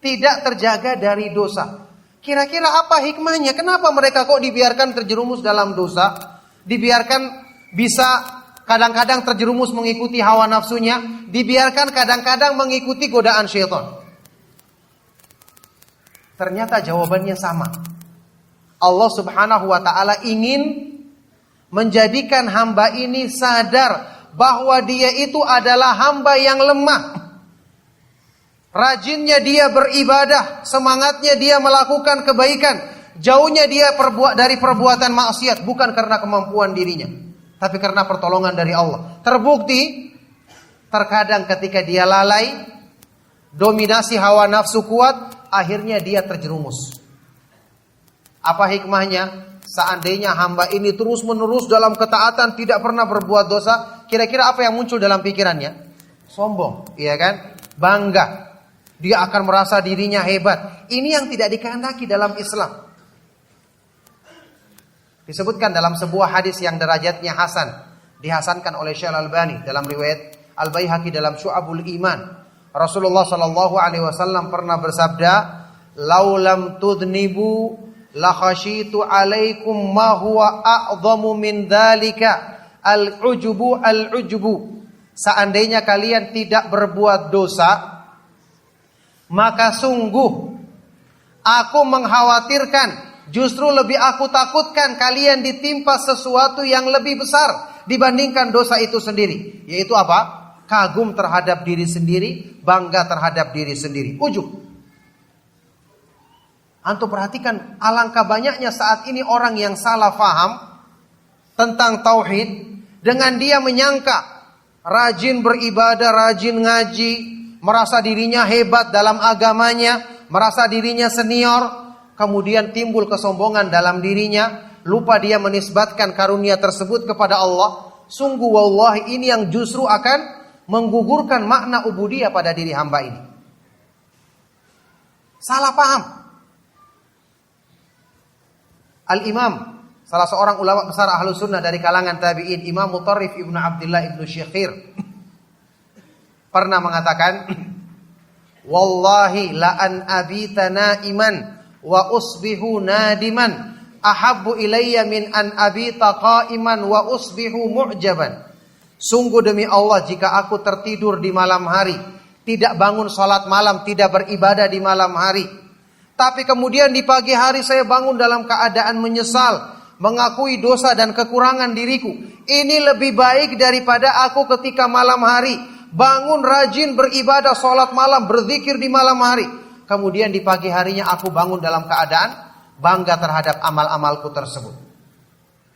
Tidak terjaga dari dosa. Kira-kira apa hikmahnya? Kenapa mereka kok dibiarkan terjerumus dalam dosa? Dibiarkan bisa kadang-kadang terjerumus mengikuti hawa nafsunya, dibiarkan kadang-kadang mengikuti godaan syaitan. Ternyata jawabannya sama. Allah Subhanahu wa taala ingin menjadikan hamba ini sadar bahwa dia itu adalah hamba yang lemah. Rajinnya dia beribadah, semangatnya dia melakukan kebaikan, jauhnya dia dari perbuatan maksiat, bukan karena kemampuan dirinya, tapi karena pertolongan dari Allah. Terbukti, terkadang ketika dia lalai, dominasi hawa nafsu kuat, akhirnya dia terjerumus. Apa hikmahnya? Seandainya hamba ini terus-menerus dalam ketaatan, tidak pernah berbuat dosa, kira-kira apa yang muncul dalam pikirannya? Sombong, iya kan? Bangga. Dia akan merasa dirinya hebat. Ini yang tidak dikehendaki dalam Islam. Disebutkan dalam sebuah hadis yang derajatnya hasan, dihasankan oleh Syekh Al-Albani dalam riwayat Al-Baihaqi dalam Syu'abul Iman. Rasulullah sallallahu alaihi wasallam pernah bersabda, "Lau lam tudnibu la khasyitu alaikum ma huwa a'dhamu min dzalika al-ujubu al-ujubu." Seandainya kalian tidak berbuat dosa, maka sungguh aku mengkhawatirkan, justru lebih aku takutkan kalian ditimpa sesuatu yang lebih besar dibandingkan dosa itu sendiri. Yaitu apa? Kagum terhadap diri sendiri, bangga terhadap diri sendiri. Ujub. Antum perhatikan alangkah banyaknya saat ini orang yang salah faham tentang tauhid, dengan dia menyangka rajin beribadah, rajin ngaji, merasa dirinya hebat dalam agamanya, merasa dirinya senior, kemudian timbul kesombongan dalam dirinya, lupa dia menisbatkan karunia tersebut kepada Allah. Sungguh wallahi ini yang justru akan menggugurkan makna ubudiyah pada diri hamba ini. Salah paham. Al-Imam, salah seorang ulama besar Ahlus Sunnah dari kalangan tabi'in, Imam Mutarrif Ibnu Abdullah Ibnu Syekhir, pernah mengatakan, "Wallahi la an abita naiman wa usbihu nadiman ahabbu ilayya min an abita qa'iman wa usbihu mu'jaban." Sungguh demi Allah, jika aku tertidur di malam hari, tidak bangun salat malam, tidak beribadah di malam hari, tapi kemudian di pagi hari saya bangun dalam keadaan menyesal, mengakui dosa dan kekurangan diriku, ini lebih baik daripada aku ketika malam hari bangun rajin beribadah, sholat malam, berzikir di malam hari, kemudian di pagi harinya aku bangun dalam keadaan bangga terhadap amal-amalku tersebut.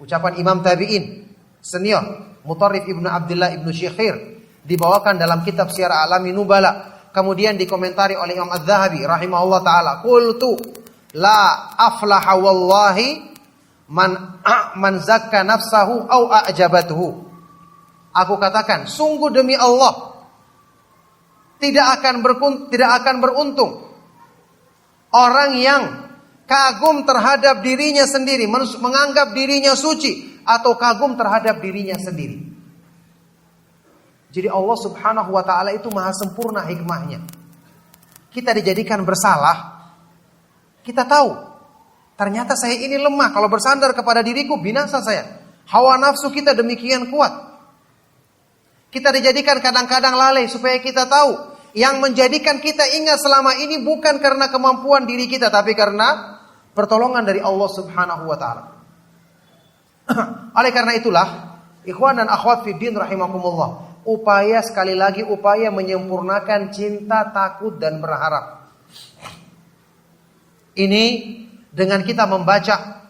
Ucapan Imam Tabi'in senior Mutarrif Ibnu Abdullah Ibnu Syekhir dibawakan dalam kitab Syiar A'lamin Nubala, kemudian dikomentari oleh Imam Az-Zahabi rahimahullah ta'ala, "Qultu la aflaha wallahi man zakka nafsahu au a'jabathu. Aku katakan, sungguh demi Allah, tidak akan beruntung orang yang kagum terhadap dirinya sendiri, menganggap dirinya suci, atau kagum terhadap dirinya sendiri. Jadi Allah subhanahu wa ta'ala itu maha sempurna hikmahnya. Kita dijadikan bersalah, kita tahu, ternyata saya ini lemah, kalau bersandar kepada diriku binasa saya. Hawa nafsu kita demikian kuat. Kita dijadikan kadang-kadang lalai supaya kita tahu, yang menjadikan kita ingat selama ini bukan karena kemampuan diri kita, tapi karena pertolongan dari Allah subhanahu wa ta'ala. Oleh karena itulah, ikhwan dan akhwat fiddin rahimakumullah, sekali lagi upaya menyempurnakan cinta, takut dan berharap. Ini dengan kita membaca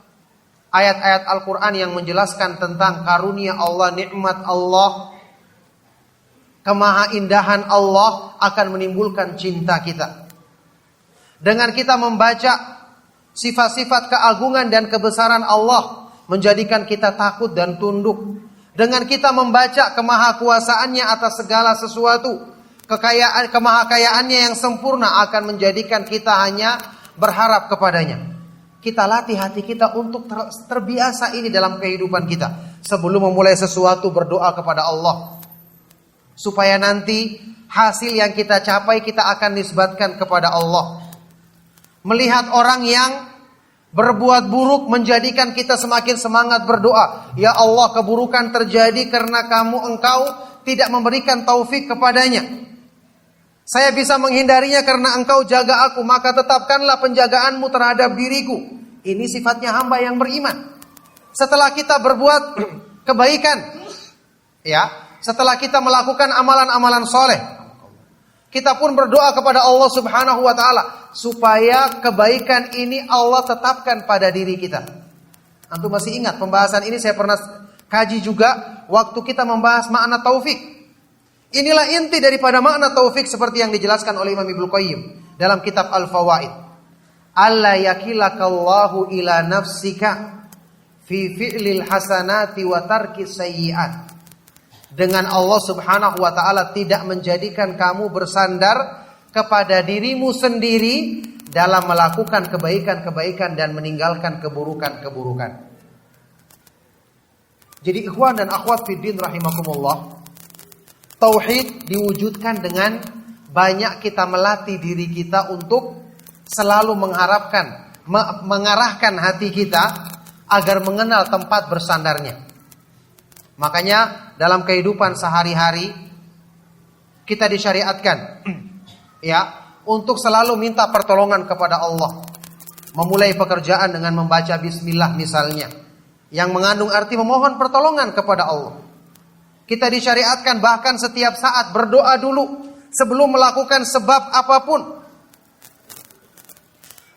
ayat-ayat Al-Quran yang menjelaskan tentang karunia Allah, nikmat Allah, kemahaindahan Allah akan menimbulkan cinta kita. Dengan kita membaca sifat-sifat keagungan dan kebesaran Allah, menjadikan kita takut dan tunduk. Dengan kita membaca kemahakuasaannya atas segala sesuatu, kemahakayaannya yang sempurna akan menjadikan kita hanya berharap kepadanya. Kita latih hati kita untuk terbiasa ini dalam kehidupan kita. Sebelum memulai sesuatu, berdoa kepada Allah, supaya nanti hasil yang kita capai kita akan nisbatkan kepada Allah. Melihat orang yang berbuat buruk menjadikan kita semakin semangat berdoa. Ya Allah, keburukan terjadi karena Engkau tidak memberikan taufik kepadanya. Saya bisa menghindarinya karena Engkau jaga aku, maka tetapkanlah penjagaanmu terhadap diriku. Ini sifatnya hamba yang beriman. Setelah kita berbuat kebaikan, setelah kita melakukan amalan-amalan soleh, kita pun berdoa kepada Allah subhanahu wa ta'ala, supaya kebaikan ini Allah tetapkan pada diri kita. Antum masih ingat pembahasan ini saya pernah kaji juga waktu kita membahas makna taufik. Inilah inti daripada makna taufik seperti yang dijelaskan oleh Imam Ibnu Qayyim dalam kitab Al-Fawaid. Alla yakilakallahu ila nafsika fi fi'lil hasanati wa tarkis sayyi'at. Dengan Allah subhanahu wa ta'ala tidak menjadikan kamu bersandar kepada dirimu sendiri dalam melakukan kebaikan-kebaikan dan meninggalkan keburukan-keburukan. Jadi ikhwan dan akhwat fiddin rahimakumullah, tauhid diwujudkan dengan banyak kita melatih diri kita untuk selalu mengarahkan hati kita agar mengenal tempat bersandarnya. Makanya dalam kehidupan sehari-hari kita disyariatkan untuk selalu minta pertolongan kepada Allah. Memulai pekerjaan dengan membaca bismillah misalnya, yang mengandung arti memohon pertolongan kepada Allah. Kita disyariatkan bahkan setiap saat berdoa dulu sebelum melakukan sebab apapun.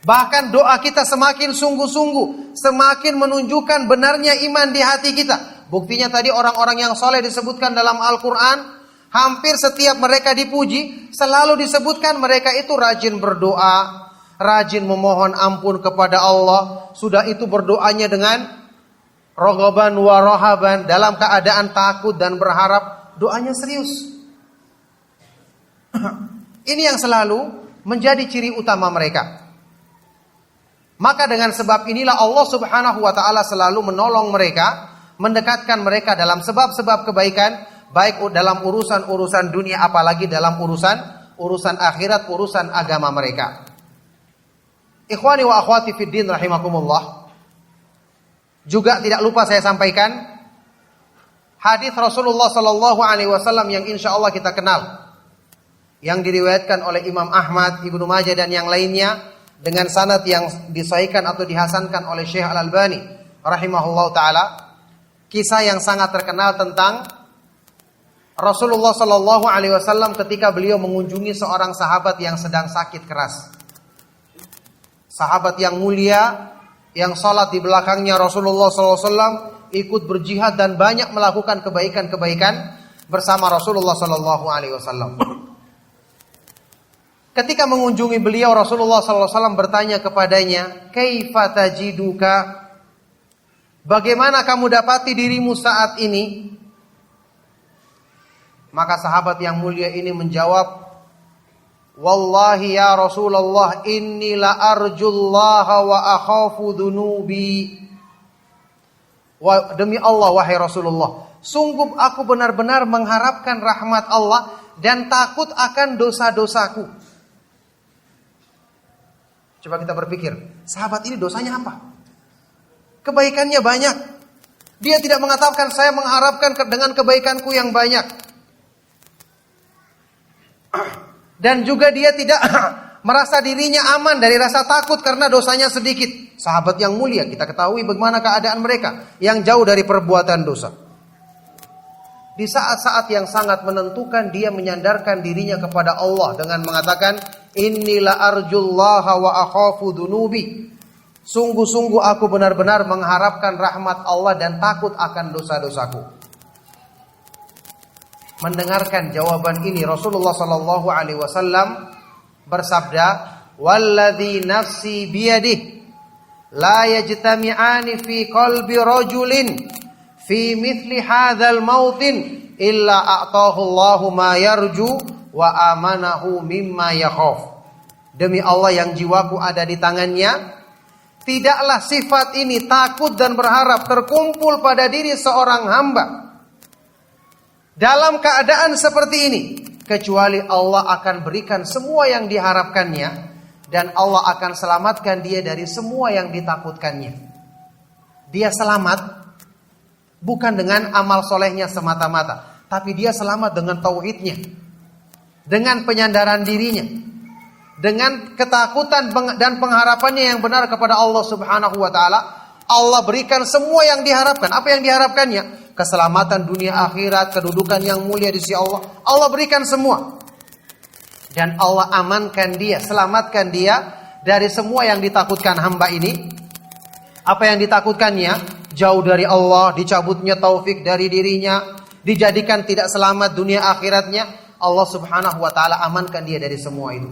Bahkan doa kita semakin sungguh-sungguh, semakin menunjukkan benarnya iman di hati kita. Buktinya tadi orang-orang yang soleh disebutkan dalam Al-Quran, hampir setiap mereka dipuji, selalu disebutkan mereka itu rajin berdoa, rajin memohon ampun kepada Allah. Sudah itu berdoanya dengan raghaban wa rahaban, dalam keadaan takut dan berharap, doanya serius. Ini yang selalu menjadi ciri utama mereka. Maka dengan sebab inilah Allah subhanahu wa ta'ala selalu menolong mereka, mendekatkan mereka dalam sebab-sebab kebaikan, baik dalam urusan-urusan dunia, apalagi dalam urusan akhirat, urusan agama mereka. Ikhwani wa akhwati fiddin rahimakumullah, juga tidak lupa saya sampaikan hadis Rasulullah sallallahu alaihi wasallam yang insyaallah kita kenal, yang diriwayatkan oleh Imam Ahmad, Ibnu Majah dan yang lainnya dengan sanad yang disahihkan atau dihasankan oleh Syekh Al-Albani rahimahullah taala. Kisah yang sangat terkenal tentang Rasulullah sallallahu alaihi wasallam ketika beliau mengunjungi seorang sahabat yang sedang sakit keras. Sahabat yang mulia, yang salat di belakangnya Rasulullah sallallahu alaihi wasallam, ikut berjihad dan banyak melakukan kebaikan-kebaikan bersama Rasulullah sallallahu alaihi wasallam. Ketika mengunjungi beliau, Rasulullah sallallahu alaihi wasallam bertanya kepadanya, "Kaifa tajiduka?" Bagaimana kamu dapati dirimu saat ini? Maka sahabat yang mulia ini menjawab, wallahi ya Rasulullah, inni la arjullaha wa akhafu dhunubi. Demi Allah wahai Rasulullah, sungguh aku benar-benar mengharapkan rahmat Allah dan takut akan dosa-dosaku. Coba kita berpikir, sahabat ini dosanya apa? Kebaikannya banyak. Dia tidak mengatakan saya mengharapkan dengan kebaikanku yang banyak. Dan juga dia tidak merasa dirinya aman dari rasa takut karena dosanya sedikit. Sahabat yang mulia, kita ketahui bagaimana keadaan mereka yang jauh dari perbuatan dosa. Di saat-saat yang sangat menentukan, dia menyandarkan dirinya kepada Allah dengan mengatakan, Innila arjullaha wa akhafu dhunubi. Sungguh-sungguh aku benar-benar mengharapkan rahmat Allah dan takut akan dosa-dosaku. Mendengarkan jawaban ini, Rasulullah sallallahu alaihi wasallam bersabda, "Walladzi nafsi biyadihi la yajtami'ani fi qalbi rajulin fi mithli hadzal mautin illa a'tahu Allahu ma yarju wa amanahu mimma yakhaf." Demi Allah yang jiwaku ada di tangannya, tidaklah sifat ini, takut dan berharap, terkumpul pada diri seorang hamba dalam keadaan seperti ini, kecuali Allah akan berikan semua yang diharapkannya dan Allah akan selamatkan dia dari semua yang ditakutkannya. Dia selamat bukan dengan amal solehnya semata-mata, tapi dia selamat dengan tauhidnya, dengan penyandaran dirinya, dengan ketakutan dan pengharapannya yang benar kepada Allah Subhanahu wa taala. Allah berikan semua yang diharapkan. Apa yang diharapkannya? Keselamatan dunia akhirat, kedudukan yang mulia di sisi Allah. Allah berikan semua. Dan Allah amankan dia, selamatkan dia dari semua yang ditakutkan hamba ini. Apa yang ditakutkannya? Jauh dari Allah, dicabutnya taufik dari dirinya, dijadikan tidak selamat dunia akhiratnya. Allah Subhanahu wa taala amankan dia dari semua itu.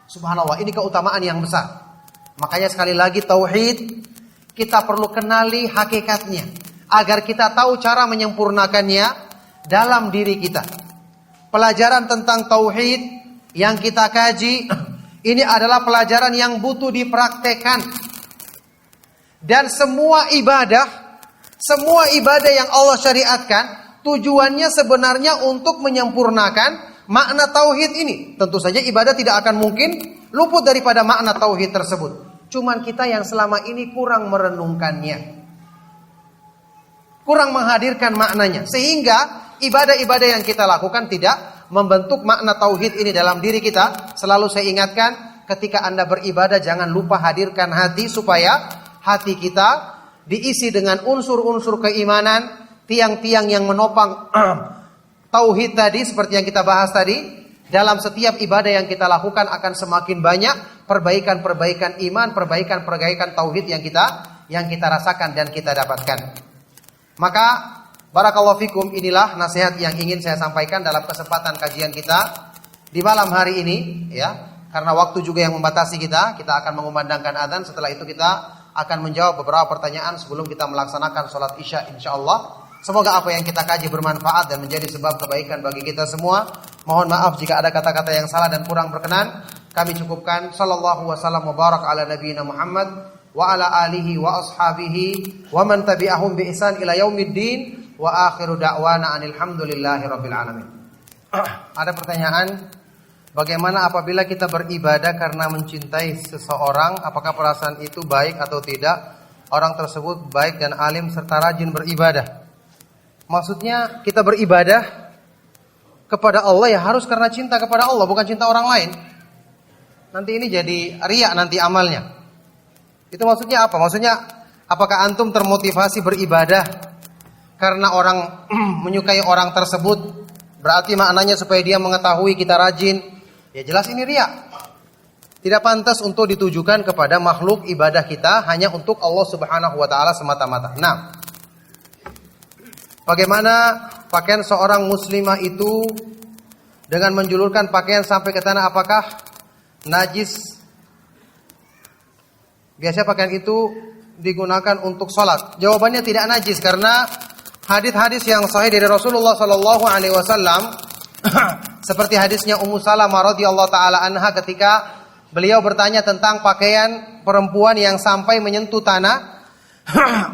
Subhanallah, ini keutamaan yang besar. Makanya sekali lagi tauhid kita perlu kenali hakikatnya agar kita tahu cara menyempurnakannya dalam diri kita. Pelajaran tentang tauhid yang kita kaji ini adalah pelajaran yang butuh dipraktekkan. Dan semua ibadah yang Allah syariatkan tujuannya sebenarnya untuk menyempurnakan makna tauhid ini. Tentu saja ibadah tidak akan mungkin luput daripada makna tauhid tersebut. Cuman kita yang selama ini kurang merenungkannya, kurang menghadirkan maknanya, sehingga ibadah-ibadah yang kita lakukan tidak membentuk makna tauhid ini dalam diri kita. Selalu saya ingatkan, ketika Anda beribadah jangan lupa hadirkan hati, supaya hati kita diisi dengan unsur-unsur keimanan, tiang-tiang yang menopang tauhid tadi, seperti yang kita bahas tadi. Dalam setiap ibadah yang kita lakukan akan semakin banyak perbaikan-perbaikan iman, perbaikan-perbaikan tauhid yang kita rasakan dan kita dapatkan. Maka barakallahu fikum, inilah nasihat yang ingin saya sampaikan dalam kesempatan kajian kita di malam hari ini, ya. Karena waktu juga yang membatasi kita akan mengumandangkan azan. Setelah itu kita akan menjawab beberapa pertanyaan sebelum kita melaksanakan sholat isya insyaallah. Semoga apa yang kita kaji bermanfaat dan menjadi sebab kebaikan bagi kita semua. Mohon maaf jika ada kata-kata yang salah dan kurang berkenan. Kami cukupkan. Sallallahu wasallam wa barak ala nabiyina Muhammad wa ala alihi wa ashabihi wa man tabi'ahum bi ihsan ila yaumiddin wa akhiru da'wana anil hamdulillahi rabbil alamin. Ada pertanyaan, bagaimana apabila kita beribadah karena mencintai seseorang, apakah perasaan itu baik atau tidak? Orang tersebut baik dan alim serta rajin beribadah. Maksudnya kita beribadah kepada Allah ya harus karena cinta kepada Allah, bukan cinta orang lain. Nanti ini jadi riya nanti amalnya. Itu maksudnya apa? Maksudnya apakah antum termotivasi beribadah karena orang menyukai orang tersebut? Berarti maknanya supaya dia mengetahui kita rajin. Ya jelas ini riya. Tidak pantas untuk ditujukan kepada makhluk ibadah kita, hanya untuk Allah Subhanahu wa taala semata-mata. Nah, bagaimana pakaian seorang muslimah itu dengan menjulurkan pakaian sampai ke tanah, apakah najis? Biasanya pakaian itu digunakan untuk sholat? Jawabannya tidak najis karena hadis-hadis yang sahih dari Rasulullah Sallallahu Alaihi Wasallam seperti hadisnya Ummu Salamah radhiyallahu taala anha ketika beliau bertanya tentang pakaian perempuan yang sampai menyentuh tanah,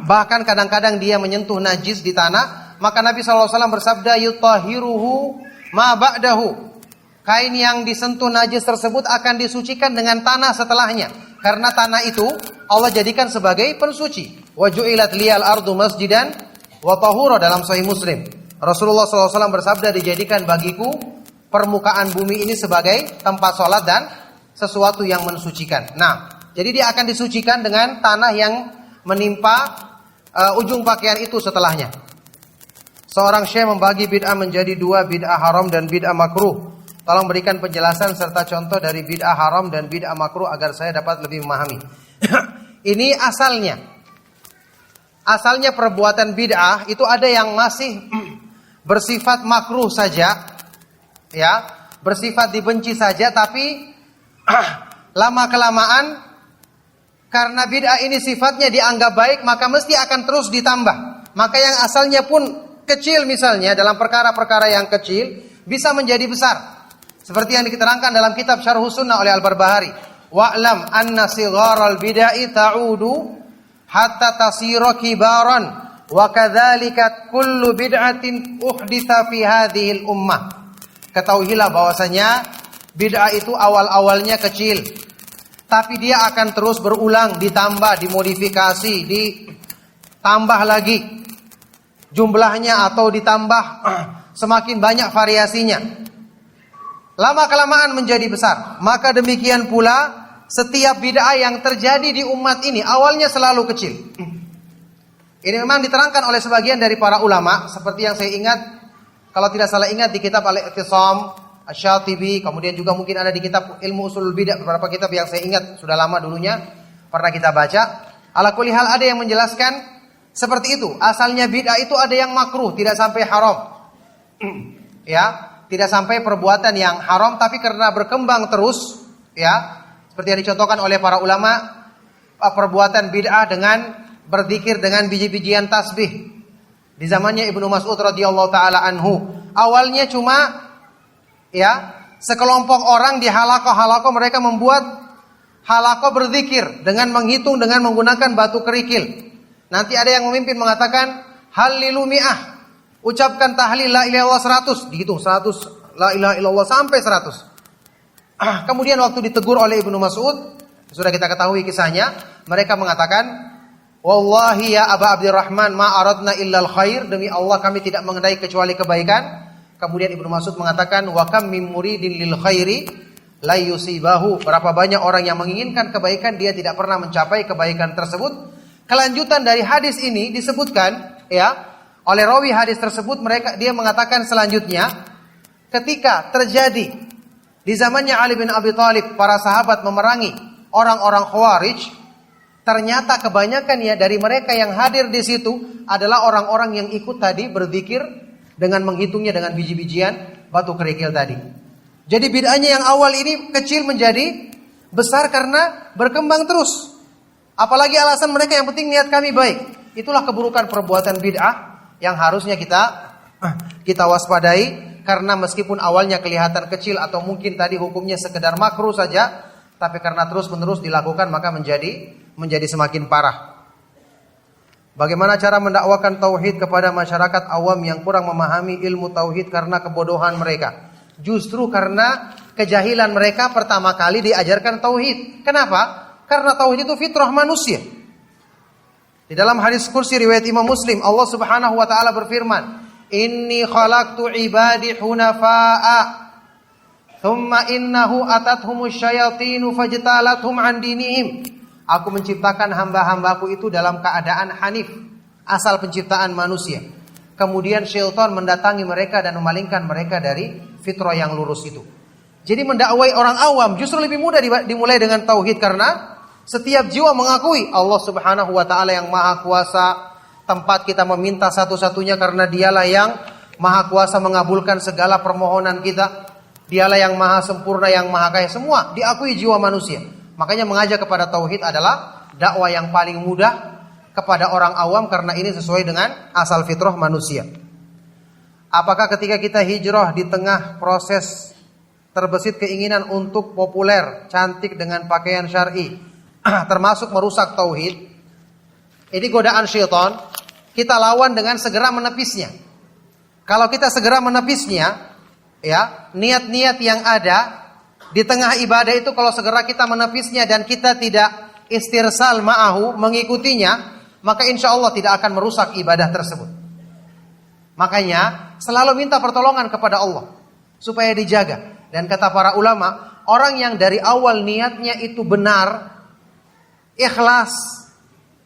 bahkan kadang-kadang dia menyentuh najis di tanah, maka Nabi SAW bersabda, yutahiruhu ma ba'dahu. Kain yang disentuh najis tersebut akan disucikan dengan tanah setelahnya. Karena tanah itu Allah jadikan sebagai pensuci. Wa ju'ilat liyal ardu masjidan wa tahura dalam Sahih Muslim. Rasulullah SAW bersabda, dijadikan bagiku permukaan bumi ini sebagai tempat sholat dan sesuatu yang mensucikan. Nah, jadi dia akan disucikan dengan tanah yang menimpa ujung pakaian itu setelahnya. Seorang syekh membagi bid'ah menjadi dua, bid'ah haram dan bid'ah makruh. Tolong berikan penjelasan serta contoh dari bid'ah haram dan bid'ah makruh agar saya dapat lebih memahami. Ini asalnya. Asalnya perbuatan bid'ah itu ada yang masih bersifat makruh saja, ya, bersifat dibenci saja, tapi lama kelamaan karena bid'ah ini sifatnya dianggap baik, maka mesti akan terus ditambah. Maka yang asalnya pun kecil misalnya dalam perkara-perkara yang kecil bisa menjadi besar. Seperti yang diterangkan dalam kitab Syarhus Sunnah oleh Al-Barbahari. Wa'lam anna sigharal bid'ah ta'udu hatta tasira kibaran wa kadzalika kullu bid'atin uhditsa fi hadhil ummah. Ketahuilah bahwasanya bid'ah itu awal-awalnya kecil, tapi dia akan terus berulang, ditambah, dimodifikasi, ditambah lagi jumlahnya atau ditambah semakin banyak variasinya. Lama-kelamaan menjadi besar. Maka demikian pula setiap bid'ah yang terjadi di umat ini awalnya selalu kecil. Ini memang diterangkan oleh sebagian dari para ulama, seperti yang saya ingat, kalau tidak salah ingat di kitab Al-I'tisam Asy-Syatibi, kemudian juga mungkin ada di kitab Ilmu Ushulul Bid'ah, beberapa kitab yang saya ingat sudah lama dulunya pernah kita baca. Ala kulli hal ada yang menjelaskan seperti itu. Asalnya bid'ah itu ada yang makruh, tidak sampai haram. Ya, tidak sampai perbuatan yang haram, tapi karena berkembang terus, ya, seperti yang dicontohkan oleh para ulama, perbuatan bid'ah dengan berzikir dengan biji-bijian tasbih di zamannya Ibnu Mas'ud radhiyallahu taala anhu. Awalnya cuma, ya, sekelompok orang di halaqah mereka membuat halaqah berzikir dengan menghitung dengan menggunakan batu kerikil. Nanti ada yang memimpin mengatakan halilu mi'ah, ucapkan tahlil la ilaha illallah 100, dihitung 100 la ilaha illallah sampai 100. Kemudian waktu ditegur oleh Ibnu Mas'ud, sudah kita ketahui kisahnya, mereka mengatakan, wallahi ya Aba Abdurrahman ma aradna illal khair, demi Allah kami tidak mengendaki kecuali kebaikan. Kemudian Ibnu Mas'ud mengatakan, wa kam min muridin lil khairi la yusibahu, berapa banyak orang yang menginginkan kebaikan dia tidak pernah mencapai kebaikan tersebut. Kelanjutan dari hadis ini disebutkan, ya, oleh rawi hadis tersebut, dia mengatakan selanjutnya, ketika terjadi di zamannya Ali bin Abi Thalib para sahabat memerangi orang-orang Khawarij, ternyata kebanyakan ya dari mereka yang hadir di situ adalah orang-orang yang ikut tadi berzikir dengan menghitungnya dengan biji-bijian batu kerikil tadi. Jadi bid'ahnya yang awal ini kecil menjadi besar karena berkembang terus. Apalagi alasan mereka yang penting niat kami baik. Itulah keburukan perbuatan bid'ah yang harusnya kita waspadai, karena meskipun awalnya kelihatan kecil atau mungkin tadi hukumnya sekedar makruh saja, tapi karena terus-menerus dilakukan maka menjadi semakin parah. Bagaimana cara mendakwakan tauhid kepada masyarakat awam yang kurang memahami ilmu tauhid karena kebodohan mereka? Justru karena kejahilan mereka pertama kali diajarkan tauhid. Kenapa? Karena tauhid itu fitrah manusia. Di dalam hadis kursi riwayat Imam Muslim, Allah Subhanahu wa taala berfirman, "Inni khalaqtu ibadi hunafa'a, thumma innahu atathumus syayatinu fajtalathum an dinihim." Aku menciptakan hamba-hambaku itu dalam keadaan hanif, asal penciptaan manusia. Kemudian syaitan mendatangi mereka dan memalingkan mereka dari fitrah yang lurus itu. Jadi mendakwai orang awam justru lebih mudah dimulai dengan tauhid, karena setiap jiwa mengakui Allah Subhanahu wa taala yang Maha Kuasa, tempat kita meminta satu-satunya karena Dialah yang Maha Kuasa mengabulkan segala permohonan kita. Dialah yang Maha Sempurna, yang Maha Kaya, semua diakui jiwa manusia. Makanya mengajak kepada tauhid adalah dakwah yang paling mudah kepada orang awam karena ini sesuai dengan asal fitrah manusia. Apakah ketika kita hijrah di tengah proses terbesit keinginan untuk populer, cantik dengan pakaian syar'i, termasuk merusak tauhid, ini godaan syaitan, kita lawan dengan segera menepisnya. Kalau kita segera menepisnya, ya, niat-niat yang ada di tengah ibadah itu kalau segera kita menepisnya dan kita tidak istirsal ma'ahu, mengikutinya, maka insya Allah tidak akan merusak ibadah tersebut. Makanya selalu minta pertolongan kepada Allah supaya dijaga. Dan kata para ulama, orang yang dari awal niatnya itu benar, ikhlas,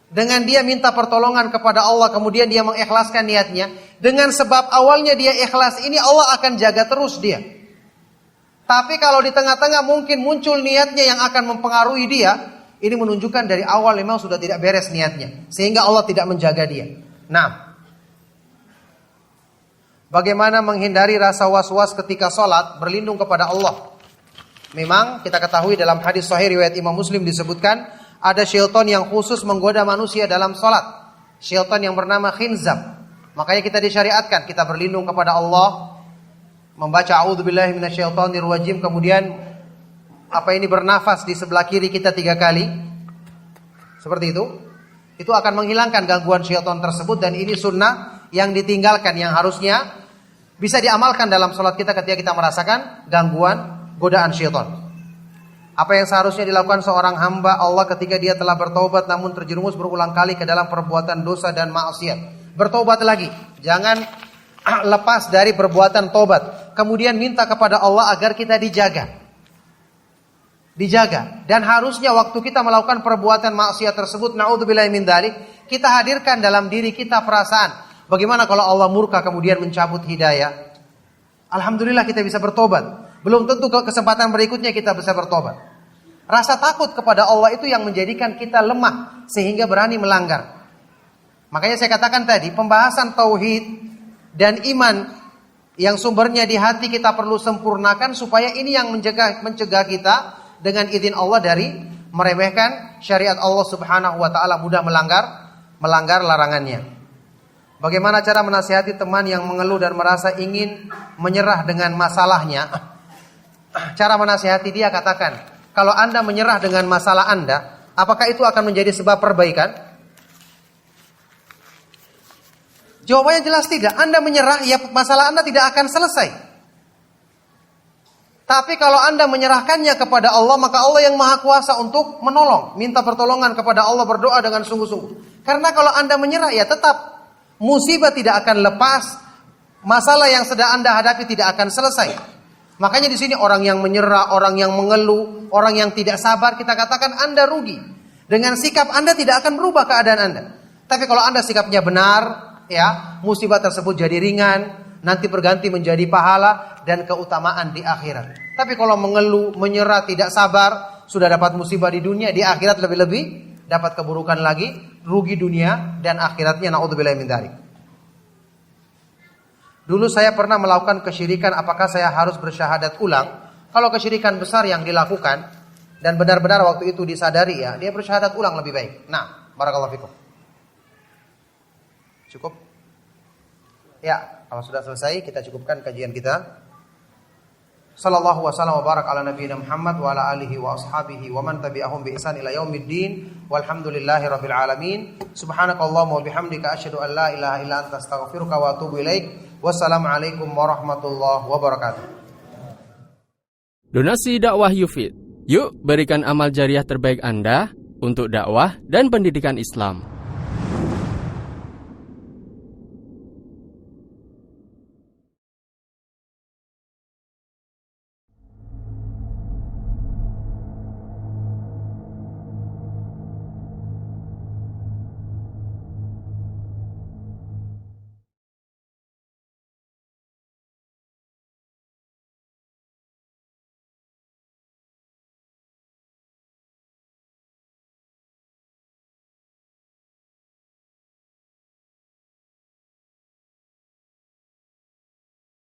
dengan dia minta pertolongan kepada Allah, kemudian dia mengikhlaskan niatnya, dengan sebab awalnya dia ikhlas ini, Allah akan jaga terus dia. Tapi kalau di tengah-tengah mungkin muncul niatnya yang akan mempengaruhi dia, ini menunjukkan dari awal memang sudah tidak beres niatnya, sehingga Allah tidak menjaga dia. Nah, bagaimana menghindari rasa was-was ketika sholat, berlindung kepada Allah? Memang kita ketahui dalam hadis sahih riwayat Imam Muslim disebutkan, ada syaitan yang khusus menggoda manusia dalam sholat. Syaitan yang bernama Khinzab. Makanya kita disyariatkan, kita berlindung kepada Allah, membaca a'udzubillahi minasyaitonirrajim, kemudian bernafas di sebelah kiri kita 3 kali. Seperti itu. Itu akan menghilangkan gangguan syaitan tersebut, dan ini sunnah yang ditinggalkan, yang harusnya bisa diamalkan dalam sholat kita ketika kita merasakan gangguan godaan syaitan. Apa yang seharusnya dilakukan seorang hamba Allah ketika dia telah bertaubat namun terjerumus berulang kali ke dalam perbuatan dosa dan maksiat? Bertaubat lagi. Jangan lepas dari perbuatan tobat. Kemudian minta kepada Allah agar kita dijaga. Dan harusnya waktu kita melakukan perbuatan maksiat tersebut, na'udzubillahi min dzalik, kita hadirkan dalam diri kita perasaan, bagaimana kalau Allah murka kemudian mencabut hidayah? Alhamdulillah kita bisa bertobat. Belum tentu kesempatan berikutnya kita bisa bertobat. Rasa takut kepada Allah itu yang menjadikan kita lemah sehingga berani melanggar. Makanya saya katakan tadi, pembahasan tauhid dan iman yang sumbernya di hati kita perlu sempurnakan supaya ini yang mencegah kita dengan izin Allah dari meremehkan syariat Allah Subhanahu wa taala, mudah melanggar larangannya. Bagaimana cara menasihati teman yang mengeluh dan merasa ingin menyerah dengan masalahnya? Cara menasihati dia, katakan, kalau Anda menyerah dengan masalah Anda, apakah itu akan menjadi sebab perbaikan? Jawabannya jelas tidak. Anda menyerah, ya masalah Anda tidak akan selesai. Tapi kalau Anda menyerahkannya kepada Allah, maka Allah yang maha kuasa untuk menolong. Minta pertolongan kepada Allah, berdoa dengan sungguh-sungguh. Karena kalau Anda menyerah, ya tetap musibah tidak akan lepas, masalah yang sedang Anda hadapi tidak akan selesai. Makanya di sini orang yang menyerah, orang yang mengeluh, orang yang tidak sabar, kita katakan Anda rugi. Dengan sikap Anda tidak akan berubah keadaan Anda. Tapi kalau Anda sikapnya benar, ya, musibah tersebut jadi ringan, nanti berganti menjadi pahala dan keutamaan di akhirat. Tapi kalau mengeluh, menyerah, tidak sabar, sudah dapat musibah di dunia, di akhirat lebih-lebih dapat keburukan lagi, rugi dunia dan akhiratnya, na'udzubillahi min dzalik. Dulu saya pernah melakukan kesyirikan, apakah saya harus bersyahadat ulang? Kalau kesyirikan besar yang dilakukan dan benar-benar waktu itu disadari, ya, dia bersyahadat ulang lebih baik. Nah, barakallahu fikum. Cukup? Ya, kalau sudah selesai kita cukupkan kajian kita. Sallallahu wasallam wa barak ala nabiyina Muhammad wa ala alihi wa ashabihi wa man tabi'ahum bi ihsan ila yaumiddin walhamdulillahi rabbil alamin. Subhanakallahumma wa bihamdika asyhadu an la ilaha illa anta astaghfiruka wa atubu ilaik. Wassalamualaikum warahmatullahi wabarakatuh. Donasi dakwah Yufid. Yuk berikan amal jariah terbaik Anda untuk dakwah dan pendidikan Islam.